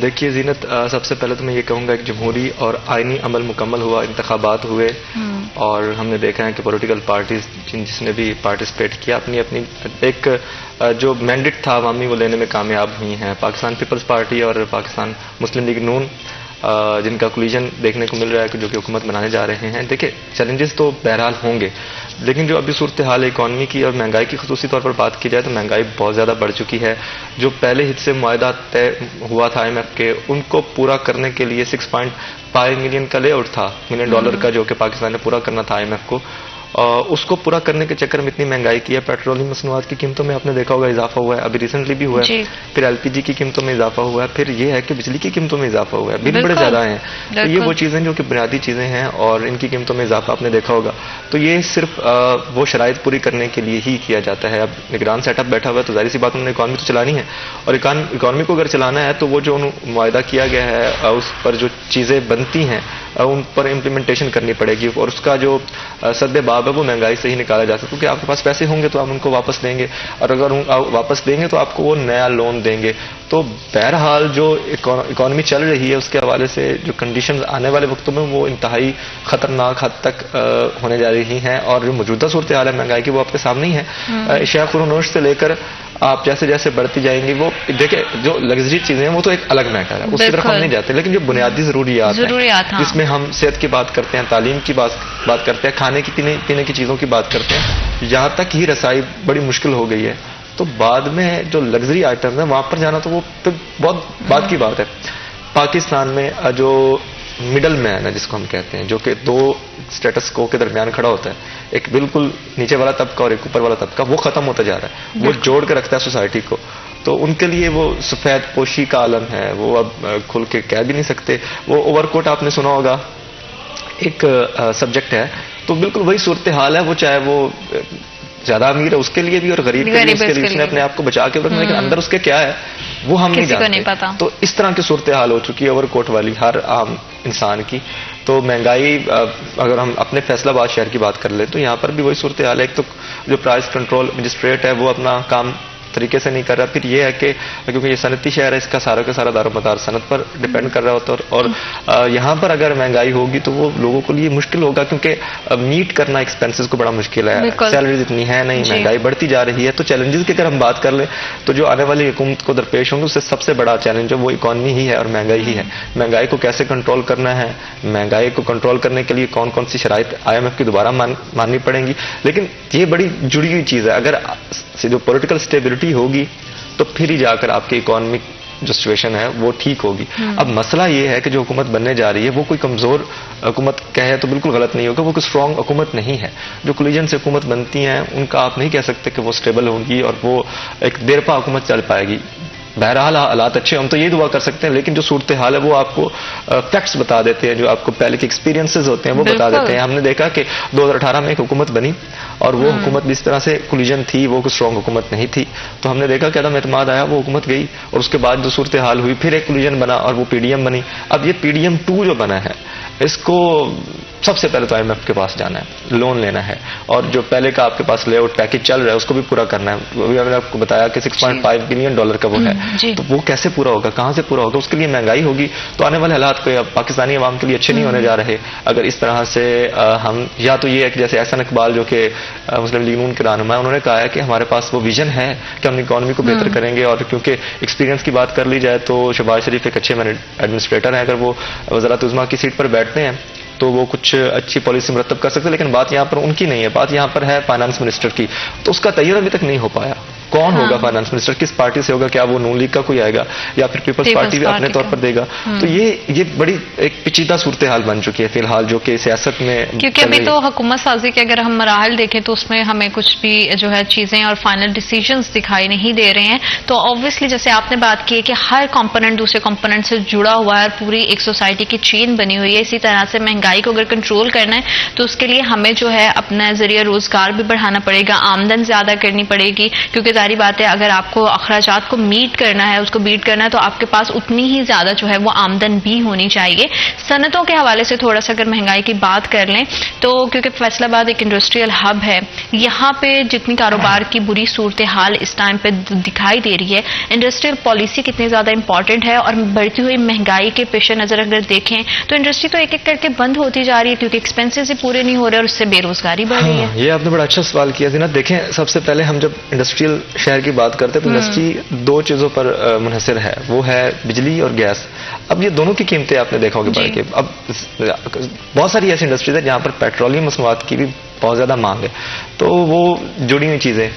دیکھیے زینت، سب سے پہلے تو میں یہ کہوں گا کہ جمہوری اور آئینی عمل مکمل ہوا، انتخابات ہوئے اور ہم نے دیکھا ہے کہ پولیٹیکل پارٹیز جس نے بھی پارٹیسپیٹ کیا اپنی اپنی ایک جو مینڈیٹ تھا عوامی وہ لینے میں کامیاب ہوئی ہیں. پاکستان پیپلز پارٹی اور پاکستان مسلم لیگ نون جن کا کولیجن دیکھنے کو مل رہا ہے کہ جو کہ حکومت بنانے جا رہے ہیں. دیکھیں چیلنجز تو بہرحال ہوں گے، لیکن جو ابھی صورتحال اکانومی کی اور مہنگائی کی خصوصی طور پر بات کی جائے تو مہنگائی بہت زیادہ بڑھ چکی ہے. جو پہلے ہت سے معاہدہ طے ہوا تھا IMF کے، ان کو پورا کرنے کے لیے 6.5 ملین کا لے آؤٹ تھا، $1 ملین کا، جو کہ پاکستان نے پورا کرنا تھا IMF کو. اس کو پورا کرنے کے چکر میں اتنی مہنگائی کی ہے. پیٹرولیم مصنوعات کی قیمتوں میں آپ نے دیکھا ہوگا اضافہ ہوا ہے، ابھی ریسنٹلی بھی ہوا ہے. پھر LPG کی قیمتوں میں اضافہ ہوا ہے. پھر یہ ہے کہ بجلی کی قیمتوں میں اضافہ ہوا ہے، بل بڑے زیادہ ہیں. تو یہ وہ چیزیں جو کہ بنیادی چیزیں ہیں اور ان کی قیمتوں میں اضافہ آپ نے دیکھا ہوگا. تو یہ صرف وہ شرائط پوری کرنے کے لیے ہی کیا جاتا ہے. اب نگران سیٹ اپ بیٹھا ہوا ہے تو ظاہر سی بات انہوں نے اکانومی تو چلانی ہے، اور اکانومی کو اگر چلانا ہے تو وہ جو معاہدہ کیا گیا ہے اس پر جو چیزیں بنتی ہیں ان پر امپلیمنٹیشن کرنی پڑے گی، اور اس کا جو سد باب ہے وہ مہنگائی سے ہی نکالا جا سکتا ہے. کیونکہ آپ کے پاس پیسے ہوں گے تو آپ ان کو واپس دیں گے، اور اگر واپس دیں گے تو آپ کو وہ نیا لون دیں گے. تو بہرحال جو اکانومی چل رہی ہے اس کے حوالے سے جو کنڈیشنز آنے والے وقتوں میں وہ انتہائی خطرناک حد تک ہونے جا رہی ہیں، اور جو موجودہ صورتحال ہے مہنگائی کی وہ آپ کے سامنے ہی ہے. اشیاء فروخت سے لے کر آپ جیسے جیسے بڑھتی جائیں گی، وہ دیکھیں جو لگژری چیزیں ہیں وہ تو ایک الگ میٹر ہے، اس کی طرف ہم نہیں جاتے، لیکن جو بنیادی ضروریات ہیں جس میں ہم صحت کی بات کرتے ہیں، تعلیم کی بات کرتے ہیں، کھانے کی پینے کی چیزوں کی بات کرتے ہیں، یہاں تک ہی رسائی بڑی مشکل ہو گئی ہے. تو بعد میں جو لگژری آئٹمز ہیں وہاں پر جانا تو وہ پھر بہت بات کی بات ہے. پاکستان میں جو مڈل مین ہے جس کو ہم کہتے ہیں، جو کہ دو سٹیٹس کو کے درمیان کھڑا ہوتا ہے، ایک بالکل نیچے والا طبقہ اور ایک اوپر والا طبقہ، وہ ختم ہوتا جا رہا ہے. وہ جوڑ کے رکھتا ہے سوسائٹی کو. تو ان کے لیے وہ سفید پوشی کا عالم ہے، وہ اب کھل کے کہہ بھی نہیں سکتے. وہ اوور کوٹ آپ نے سنا ہوگا ایک سبجیکٹ ہے، تو بالکل وہی صورتحال ہے. وہ چاہے وہ زیادہ امیر ہے اس کے لیے بھی اور غریب کے لیے، اس کے لیے اس نے اپنے آپ کو بچا کے رکھنا، لیکن اندر اس کے کیا ہے وہ ہم نہیں جانتے. تو اس طرح کی صورتحال ہو چکی ہے اوور کوٹ والی ہر عام انسان کی. تو مہنگائی اگر ہم اپنے فیصلہ آباد شہر کی بات کر لیں تو یہاں پر بھی وہی صورتحال ہے. ایک تو جو پرائس کنٹرول مجسٹریٹ ہے وہ اپنا کام طریقے سے نہیں کر رہا. پھر یہ ہے کہ کیونکہ یہ صنعتی شہر ہے، اس کا سارا کا سارا دار و مدار صنعت پر ڈپینڈ کر رہا ہوتا ہے، اور یہاں پر اگر مہنگائی ہوگی تو وہ لوگوں کے لیے مشکل ہوگا، کیونکہ میٹ کرنا ایکسپینسز کو بڑا مشکل ہے. سیلریز اتنی ہے نہیں، مہنگائی بڑھتی جا رہی ہے. تو چیلنجز کی اگر ہم بات کر لیں تو جو آنے والی حکومت کو درپیش ہوں گے اس سے سب سے بڑا چیلنج ہے وہ اکانومی ہی ہے اور مہنگائی ہی ہے. مہنگائی کو کیسے کنٹرول کرنا ہے، مہنگائی کو کنٹرول کرنے کے لیے کون کون سی شرائط IMF کی دوبارہ ماننی پڑیں گی. لیکن یہ بڑی جڑی ہوئی چیز ہے. اگر جو پولیٹیکل اسٹیبلٹی ہوگی تو پھر ہی جا کر آپ کی اکانومک جو سچویشن ہے وہ ٹھیک ہوگی. اب مسئلہ یہ ہے کہ جو حکومت بننے جا رہی ہے وہ کوئی کمزور حکومت کہے تو بالکل غلط نہیں ہوگا، وہ کوئی اسٹرانگ حکومت نہیں ہے. جو کولیجن سے حکومت بنتی ہیں ان کا آپ نہیں کہہ سکتے کہ وہ اسٹیبل ہوگی اور وہ ایک دیرپا حکومت چل پائے گی. بہرحال حالات اچھے ہم تو یہ دعا کر سکتے ہیں، لیکن جو صورتحال ہے وہ آپ کو فیکٹس بتا دیتے ہیں، جو آپ کو پہلے کے ایکسپیرینسز ہوتے ہیں وہ بتا دیتے ہیں. ہم نے دیکھا کہ 2018 میں ایک حکومت بنی اور وہ حکومت بھی اس طرح سے کولیجن تھی، وہ کوئی اسٹرانگ حکومت نہیں تھی. تو ہم نے دیکھا کہ عدم اعتماد آیا، وہ حکومت گئی، اور اس کے بعد جو صورتحال ہوئی پھر ایک کولیجن بنا اور وہ PDM بنی. اب یہ PDM 2 جو بنا ہے اس کو سب سے پہلے تو IMF کے پاس جانا ہے، لون لینا ہے، اور جو پہلے کا آپ کے پاس لے آؤٹ پیکج چل رہا ہے اس کو بھی پورا کرنا ہے. ابھی میں نے آپ کو بتایا کہ $6.5 بلین کا وہ ہے. تو وہ کیسے پورا ہوگا، کہاں سے پورا ہوگا؟ اس کے لیے مہنگائی ہوگی. تو آنے والے حالات کو پاکستانی عوام کے لیے اچھے نہیں ہونے جا رہے اگر اس طرح سے ہم، یا تو یہ ہے کہ جیسے احسن اقبال جو کہ مسلم لیگ نون کے رہنما ہیں، انہوں نے کہا ہے کہ ہمارے پاس وہ ویژن ہے کہ ہم اکانومی کو بہتر کریں گے. اور کیونکہ ایکسپیرینس کی بات کر لی جائے تو شہباز شریف ایک اچھے ایڈمنسٹریٹر ہیں. اگر وہ وزارت عظمیٰ کی سیٹ پر بیٹھتے ہیں تو وہ کچھ اچھی پالیسی مرتب کر سکتے ہیں، لیکن بات یہاں پر ان کی نہیں ہے، بات یہاں پر ہے فائنانس منسٹر کی. تو اس کا تعین ابھی تک نہیں ہو پایا. کون ہوگا فائنانس منسٹر، کس پارٹی سے ہوگا؟ کیا وہ نون لیگ کا کوئی آئے گا یا پھر پیپلز پارٹی بھی اپنے طور پر دے گا؟ تو یہ بڑی ایک پیچیدہ صورتحال بن چکی ہے فی الحال جو کہ سیاست میں، کیونکہ ابھی تو حکومت سازی کے اگر ہم مراحل دیکھیں تو اس میں ہمیں کچھ بھی جو ہے چیزیں اور فائنل ڈیسیجنز دکھائی نہیں دے رہے ہیں. تو آبویسلی جیسے آپ نے بات کی ہے کہ ہر کمپوننٹ دوسرے کمپوننٹ سے جڑا ہوا ہے، پوری ایک سوسائٹی کی چین بنی ہوئی ہے. اسی طرح سے مہنگائی کو اگر کنٹرول کرنا ہے تو اس کے لیے ہمیں جو ہے اپنا ذریعہ روزگار بھی بڑھانا پڑے گا، آمدن زیادہ کرنی پڑے گی، کیونکہ ظاہری بات ہے اگر آپ کو اخراجات کو میٹ کرنا ہے, اس کو بیٹ کرنا ہے, تو آپ کے پاس اتنی ہی زیادہ جو ہے وہ آمدن بھی ہونی چاہیے. صنعتوں کے حوالے سے تھوڑا سا اگر مہنگائی کی بات کر لیں تو کیونکہ فیصل آباد ایک انڈسٹریل ہب ہے, یہاں پہ جتنی کاروبار کی بری صورتحال اس ٹائم پہ دکھائی دے رہی ہے, انڈسٹریل پالیسی کتنی زیادہ امپورٹنٹ ہے, اور بڑھتی ہوئی مہنگائی کے پیش نظر اگر دیکھیں تو انڈسٹری تو ایک ایک کر کے بند ہوتی جا رہی ہے کیونکہ ایکسپینسز ہی پورے نہیں ہو رہے اور اس سے بے روزگاری بڑھ رہی ہے. یہ آپ نے بڑا اچھا سوال کیا زینت. دیکھیں سب سے پہلے ہم جب انڈسٹریل شہر کی بات کرتے ہیں تو انڈسٹری دو چیزوں پر منحصر ہے, وہ ہے بجلی اور گیس. اب یہ دونوں کی قیمتیں آپ نے دیکھا ہوگا بڑھ کے. اب بہت ساری ایسی انڈسٹریز ہیں جہاں پر پیٹرولیم مصنوعات کی بھی بہت زیادہ مانگ ہے, تو وہ جڑی ہوئی چیزیں.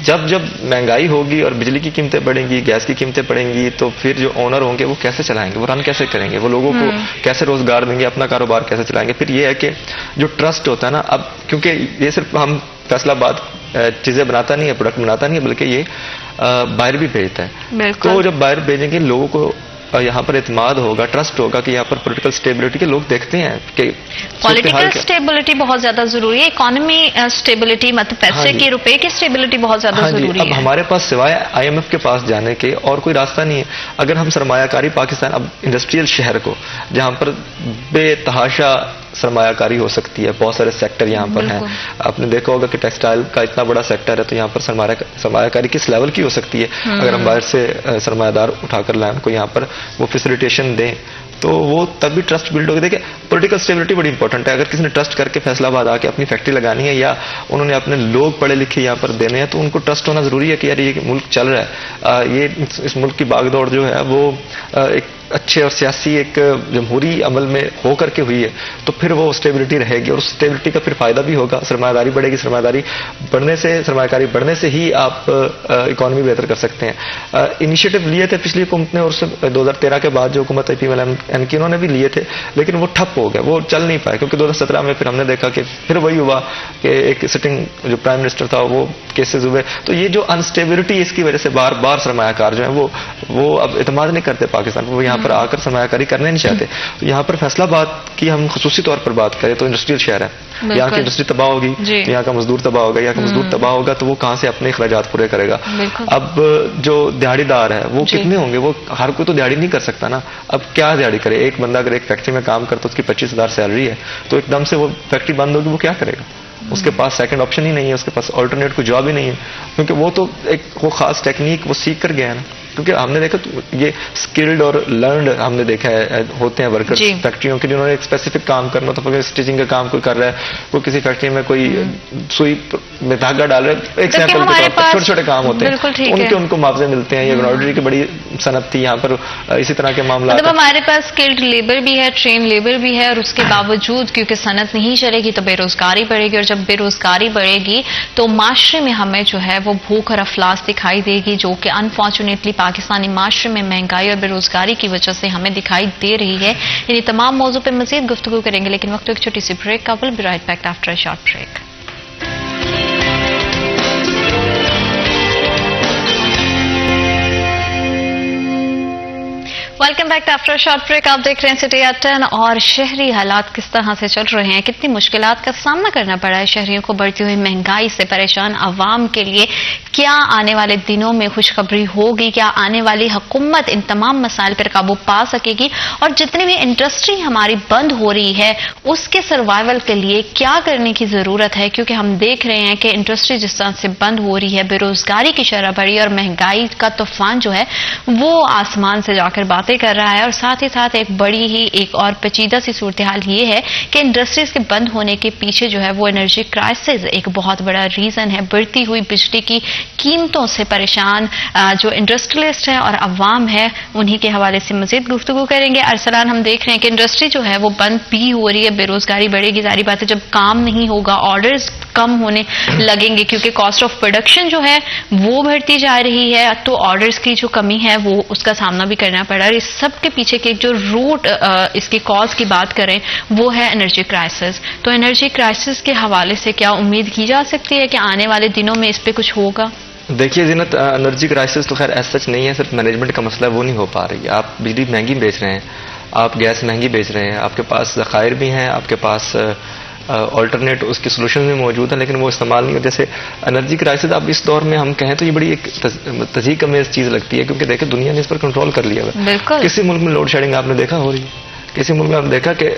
جب مہنگائی ہوگی اور بجلی کی قیمتیں بڑھیں گی, گیس کی قیمتیں بڑھیں گی, تو پھر جو اونر ہوں گے وہ کیسے چلائیں گے, وہ رن کیسے کریں گے, وہ لوگوں کو کیسے روزگار دیں گے, اپنا کاروبار کیسے چلائیں گے. پھر یہ ہے کہ جو ٹرسٹ ہوتا ہے نا, اب کیونکہ یہ صرف ہم فیصل آباد چیزیں بناتا نہیں ہے, پروڈکٹ بناتا نہیں ہے, بلکہ یہ باہر بھی بھیجتا ہے. تو جب باہر بھیجیں گے لوگوں کو یہاں پر اعتماد ہوگا, ٹرسٹ ہوگا کہ یہاں پر پولیٹیکل سٹیبلٹی کے لوگ دیکھتے ہیں کہ پولیٹیکل سٹیبلٹی بہت زیادہ ضروری ہے, اکانومی سٹیبلٹی مطلب پیسے کی, روپے کی سٹیبلٹی بہت زیادہ ضروری ہے. اب ہمارے پاس سوائے IMF کے پاس جانے کے اور کوئی راستہ نہیں ہے. اگر ہم سرمایہ کاری پاکستان, اب انڈسٹریل شہر کو جہاں پر بے تحاشا سرمایہ کاری ہو سکتی ہے, بہت سارے سیکٹر یہاں پر ہیں. آپ نے دیکھا ہوگا کہ ٹیکسٹائل کا اتنا بڑا سیکٹر ہے, تو یہاں پر سرمایہ کاری کس لیول کی ہو سکتی ہے اگر ہم باہر سے سرمایہ دار اٹھا کر لائیں, کو یہاں پر وہ فیسیلیٹیشن دیں, تو وہ تب بھی ٹرسٹ بلڈ ہوگی. دیکھیں پولیٹیکل اسٹیبلٹی بڑی امپورٹنٹ ہے. اگر کسی نے ٹرسٹ کر کے فیصل آباد آ کے اپنی فیکٹری لگانی ہے یا انہوں نے اپنے لوگ پڑھے لکھے یہاں پر دینے ہیں, تو ان کو ٹرسٹ ہونا ضروری ہے کہ یار یہ ملک چل رہا ہے, یہ اس ملک کی باغ دوڑ جو ہے وہ ایک اچھے اور سیاسی ایک جمہوری عمل میں ہو کر کے ہوئی ہے, تو پھر وہ اسٹیبلٹی رہے گی, اور اس اسٹیبلٹی کا پھر فائدہ بھی ہوگا. سرمایہ داری بڑھے گی, سرمایہ داری بڑھنے سے, سرمایہ کاری بڑھنے سے ہی آپ اکانومی بہتر کر سکتے ہیں. انیشیٹو لیے تھے پچھلی حکومت نے, اور 2013 کے بعد جو حکومت IPML کی انہوں نے بھی لیے تھے, لیکن وہ ٹھپ ہو گئے, وہ چل نہیں پائے, کیونکہ 2017 میں پھر ہم نے دیکھا کہ پھر وہی ہوا کہ ایک سٹنگ جو پرائم منسٹر تھا وہ کیسز ہوئے. تو یہ جو انسٹیبلٹی اس کی وجہ سے بار بار سرمایہ کار جو ہیں وہ اب اعتماد نہیں کرتے پاکستان, وہ یہاں پر آ کر سرمایہ کاری کرنے نہیں چاہتے. تو یہاں پر فیصل آباد کی ہم خصوصی طور پر بات کریں تو انڈسٹریل شہر ہے, یہاں کی انڈسٹری تباہ ہوگی, یہاں کا مزدور تباہ ہوگا, یہاں کا مزدور تباہ ہوگا تو وہ کہاں سے اپنے اخراجات پورے کرے گا. اب جو دیہڑی دار ہے وہ کتنے ہوں گے, وہ ہر کوئی تو دیہڑی نہیں کر سکتا نا. اب کیا دیہڑی کرے, ایک بندہ اگر ایک فیکٹری میں کام کرتا ہے, اس کی 25,000 سیلری ہے, تو ایک دم سے وہ فیکٹری بند ہوگی, وہ کیا کرے گا, اس کے پاس سیکنڈ آپشن ہی نہیں ہے, اس کے پاس آلٹرنیٹ کوئی جاب ہی نہیں ہے, کیونکہ وہ تو ایک وہ خاص ٹیکنیک وہ سیکھ کر گیا ہے نا. کیونکہ ہم نے دیکھا یہ اسکلڈ اور لرنڈ ہم نے دیکھا ہے ہوتے ہیں ورکر فیکٹریوں کے, جنہوں نے ایک اسپیسیفک کام کرنا ہوتا ہے. اسٹیچنگ کا کام کوئی کر رہا ہے, کوئی کسی فیکٹری میں کوئی سوئی میں دھاگا ڈال رہا ہے, ایک سیمپل کے طور پر چھوٹے چھوٹے کام ہوتے ہیں, ان کو معاوضے ملتے ہیں. یہ ایمبرائڈری کی بڑی صنعت تھی یہاں پر, اسی طرح کے معاملات. مطلب ہمارے پاس اسکلڈ لیبر بھی ہے, ٹرین لیبر بھی ہے, اور اس کے باوجود کیونکہ صنعت نہیں چلے گی تو بے روزگاری بڑھے گی, اور جب بے روزگاری بڑھے گی تو معاشرے میں ہمیں جو ہے وہ بھوک اور افلاس دکھائی دے گی, جو کہ انفارچونیٹلی پاکستانی معاشرے میں مہنگائی اور بے روزگاری کی وجہ سے ہمیں دکھائی دے رہی ہے. یعنی تمام موضوع پہ مزید گفتگو کریں گے, لیکن وقت ایک چھوٹی سی بریک کا. Will be right back after a short break. Welcome back to after short break. آپ دیکھ رہے ہیں سٹی ایٹ 10, اور شہری حالات کس طرح سے چل رہے ہیں, کتنی مشکلات کا سامنا کرنا پڑا ہے شہریوں کو. بڑھتی ہوئی مہنگائی سے پریشان عوام کے لیے کیا آنے والے دنوں میں خوشخبری ہوگی, کیا آنے والی حکومت ان تمام مسائل پر قابو پا سکے گی, اور جتنی بھی انڈسٹری ہماری بند ہو رہی ہے اس کے سروائیول کے لیے کیا کرنے کی ضرورت ہے. کیونکہ ہم دیکھ رہے ہیں کہ انڈسٹری جس طرح سے بند ہو رہی ہے, بے روزگاری کی شرح بڑھی, اور مہنگائی کا طوفان جو ہے وہ آسمان سے جا کر باتیں کر رہا ہے. اور ساتھ ہی ساتھ ایک بڑی ہی ایک اور پیچیدہ سی صورتحال یہ ہے کہ انڈسٹریز کے بند ہونے کے پیچھے جو ہے وہ انرجی کرائسس ایک بہت بڑا ریزن ہے. بڑھتی ہوئی بجلی کی قیمتوں سے پریشان جو انڈسٹریلسٹ ہیں اور عوام ہے, انہی کے حوالے سے مزید گفتگو کریں گے. ارسلان, ہم دیکھ رہے ہیں کہ انڈسٹری جو ہے وہ بند بھی ہو رہی ہے, بے روزگاری بڑھے گی. ظاہری بات ہے جب کام نہیں ہوگا آرڈرز کم ہونے لگیں گے, کیونکہ کاسٹ آف پروڈکشن جو ہے وہ بڑھتی جا رہی ہے, تو آرڈرز کی جو کمی ہے وہ اس کا سامنا بھی کرنا پڑا. اور اس سب کے پیچھے کے جو روٹ اس کی کاز کی بات کریں وہ ہے انرجی کرائسس. تو انرجی کرائسس کے حوالے سے کیا امید کی جا سکتی ہے کہ آنے والے دنوں میں اس پہ کچھ ہوگا؟ دیکھیے زینت, انرجی کرائسس تو خیر ایسا سچ نہیں ہے, صرف مینجمنٹ کا مسئلہ وہ نہیں ہو پا رہی ہے. آپ بجلی مہنگی بیچ رہے ہیں, آپ گیس مہنگی بیچ رہے ہیں, آپ کے پاس ذخائر بھی ہیں, آپ کے پاس آلٹرنیٹ اس کی سولوشن بھی موجود ہیں لیکن وہ استعمال نہیں ہوتے. جیسے انرجی کرائسس اب اس دور میں ہم کہیں تو یہ بڑی ایک تضحیک امیز چیز لگتی ہے کیونکہ دیکھیں دنیا نے اس پر کنٹرول کر لیا ہے. کسی ملک میں لوڈ شیڈنگ آپ نے دیکھا ہو رہی ہے؟ کسی ملک میں آپ دیکھا کہ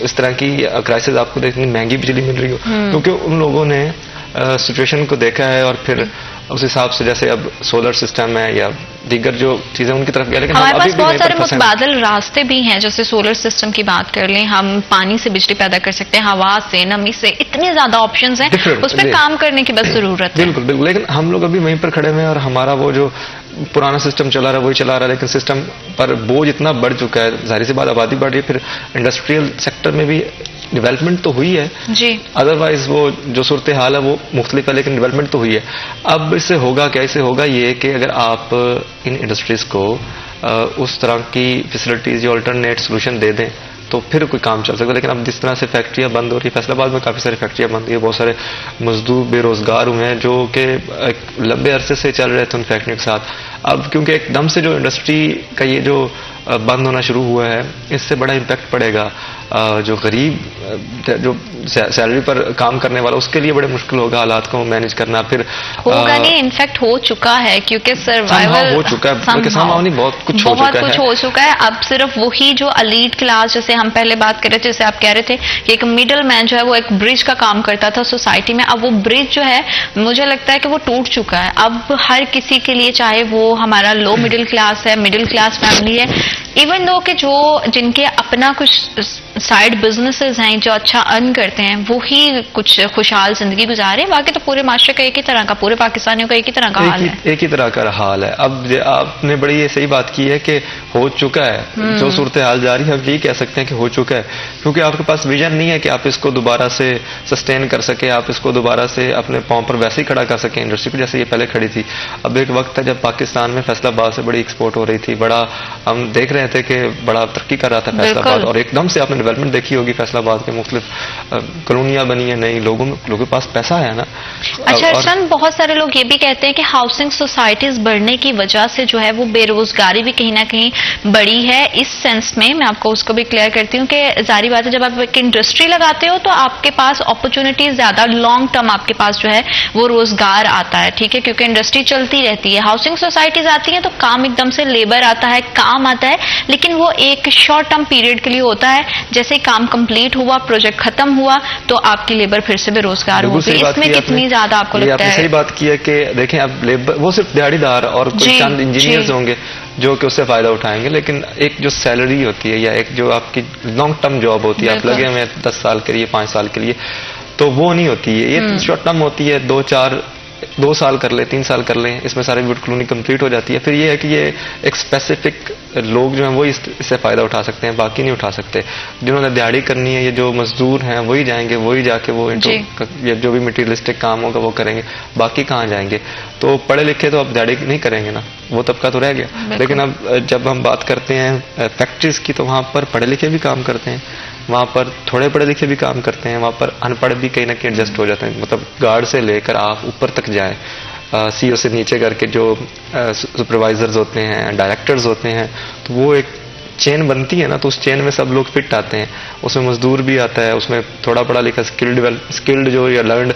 اس طرح کی کرائسس آپ کو دیکھنے مہنگی بجلی مل رہی ہو؟ کیونکہ ان لوگوں نے سچویشن کو دیکھا ہے اور پھر اس حساب سے جیسے اب سولر سسٹم ہے یا دیگر جو چیزیں ان کی طرف گیا. لیکن ہمارے پاس بہت سارے متبادل راستے بھی ہیں. جیسے سولر سسٹم کی بات کر لیں, ہم پانی سے بجلی پیدا کر سکتے ہیں, ہوا سے, نمی سے, اتنے زیادہ آپشنز ہیں, اس پہ کام کرنے کی بس ضرورت ہے. بالکل بالکل. لیکن ہم لوگ ابھی وہیں پر کھڑے ہوئے ہیں اور ہمارا وہ جو پرانا سسٹم چلا رہا ہے وہی چلا رہا ہے, لیکن سسٹم پر بوجھ اتنا بڑھ چکا ہے. ظاہر سی بات آبادی بڑھ رہی ہے, پھر انڈسٹریل سیکٹر میں بھی ڈیولپمنٹ تو ہوئی ہے جی, ادروائز وہ جو صورتحال ہے وہ مختلف ہے لیکن ڈیولپمنٹ تو ہوئی ہے. اب اس سے ہوگا کیا؟ اس سے ہوگا یہ کہ اگر آپ ان انڈسٹریز کو اس طرح کی فیسلٹیز یا آلٹرنیٹ سولوشن دے دیں تو پھر کوئی کام چل سکتا ہے. لیکن اب جس طرح سے فیکٹریاں بند ہو رہی ہیں, فیصل آباد میں کافی ساری فیکٹریاں بند ہوئی ہیں, بہت سارے مزدور بے روزگار ہوئے ہیں جو کہ ایک لمبے عرصے سے چل رہے تھے ان فیکٹریوں کے ساتھ. اب کیونکہ ایک دم سے جو انڈسٹری کا یہ جو بند ہونا شروع ہوا ہے اس سے بڑا امپیکٹ پڑے گا. جو غریب جو سیلری پر کام کرنے والا اس کے لیے بڑے مشکل ہوگا حالات کو مینیج کرنا. پھر ہوگا نہیں, انفیکٹ ہو چکا ہے کیونکہ سروائیول ہو چکا ہے, بہت کچھ ہو چکا ہے. اب صرف وہی جو الیٹ کلاس, جیسے ہم پہلے بات کر رہے تھے, جیسے آپ کہہ رہے تھے کہ ایک مڈل مین جو ہے وہ ایک برج کا کام کرتا تھا سوسائٹی میں, اب وہ برج جو ہے مجھے لگتا ہے کہ وہ ٹوٹ چکا ہے. اب ہر کسی کے لیے, چاہے وہ ہمارا لو مڈل کلاس ہے, مڈل کلاس فیملی ہے, ایون دو کہ جو جن کے اپنا کچھ سائڈ بزنسز ہیں جو اچھا ارن کرتے ہیں وہی کچھ خوشحال زندگی گزارے, باقی تو پورے معاشرے کا ایک ہی طرح کا, پورے پاکستانیوں کا ایک ہی طرح کا حال ہے, ایک ہی طرح کا حال ہے. اب آپ نے بڑی یہ صحیح بات کی ہے کہ ہو چکا ہے, جو صورتحال جاری ہے ہم یہی کہہ سکتے ہیں کہ ہو چکا ہے, کیونکہ آپ کے پاس ویژن نہیں ہے کہ آپ اس کو دوبارہ سے سسٹین کر سکیں, آپ اس کو دوبارہ سے اپنے پاؤں پر ویسے ہی کھڑا کر سکیں انڈسٹری کو جیسے یہ پہلے کھڑی تھی. اب ایک وقت تھا جب پاکستان میں فیصل آباد سے بڑی ایکسپورٹ ہو رہی تھی, بڑا ہم دیکھ رہے تھے کہ بڑا ترقی کر رہا تھا فیصل آباد, اور ایک دم سے آپ نے ڈیولپمنٹ دیکھی ہوگی فیصل آباد کے, مختلف کالونیاں بنی ہیں نئی, لوگوں کے پاس پیسہ ہے نا. اچھا ارشان, بہت سارے لوگ یہ بھی کہتے ہیں کہ ہاؤسنگ سوسائٹیز بڑھنے کی وجہ سے جو ہے وہ بے روزگاری بھی کہیں نہ کہیں بڑی ہے. اس سینس میں میں آپ کو اس کو بھی کلیئر کرتی ہوں کہ ظاہری بات ہے جب آپ ایک انڈسٹری لگاتے ہو تو آپ کے پاس اپرچونیٹیز زیادہ لانگ ٹرم آپ کے پاس جو ہے وہ روزگار آتا ہے, ٹھیک ہے, کیونکہ انڈسٹری چلتی رہتی ہے. ہاؤسنگ سوسائٹیز آتی ہیں تو کام ایک دم سے لیبر آتا ہے, کام آتا ہے, لیکن وہ ایک شارٹ ٹرم پیریڈ کے لیے ہوتا ہے. جیسے کام کمپلیٹ ہوا, پروجیکٹ ختم ہوا تو آپ کی لیبر پھر سے بے روزگار ہوگی. اس میں کتنی زیادہ آپ کو لگتا ہے؟ صحیح بات کی ہے کہ دیکھیں اب لیبر وہ صرف دیہڑی دار اور کچھ چند انجینئرز ہوں گے جو کہ اس سے فائدہ اٹھائیں گے, لیکن ایک جو سیلری ہوتی ہے یا ایک جو آپ کی لانگ ٹرم جاب ہوتی ہے, آپ لگے ہوئے 10 سال کے لیے 5 سال کے لیے, تو وہ نہیں ہوتی ہے. یہ شارٹ ٹرم ہوتی ہے, 2 سال کر لیں, 3 سال کر لیں, اس میں ساری ووڈ کالونی کمپلیٹ ہو جاتی ہے. پھر یہ ہے کہ یہ ایک اسپیسیفک لوگ جو ہیں وہ اس سے فائدہ اٹھا سکتے ہیں, باقی نہیں اٹھا سکتے. جنہوں نے دیہڑی کرنی ہے, یہ جو مزدور ہیں وہی جائیں گے, وہی جا کے وہ جو بھی مٹیریلسٹک کام ہوگا وہ کریں گے, باقی کہاں جائیں گے. تو پڑھے لکھے تو اب دیہڑی نہیں کریں گے نا, وہ طبقہ تو رہ گیا. لیکن اب جب ہم بات کرتے ہیں فیکٹریز کی تو وہاں پر پڑھے لکھے بھی کام کرتے ہیں, وہاں پر تھوڑے پڑھے لکھے بھی کام کرتے ہیں, وہاں پر ان پڑھ بھی کہیں نہ کہیں ایڈجسٹ ہو جاتے ہیں. مطلب گارڈ سے لے کر آپ اوپر تک جائیں, سی او سے نیچے کر کے جو سپروائزرز ہوتے ہیں, ڈائریکٹرز ہوتے ہیں, تو وہ ایک چین بنتی ہے نا, تو اس چین میں سب لوگ فٹ آتے ہیں. اس میں مزدور بھی آتا ہے, اس میں تھوڑا پڑھا لکھا اسکلڈ جو یا لرنڈ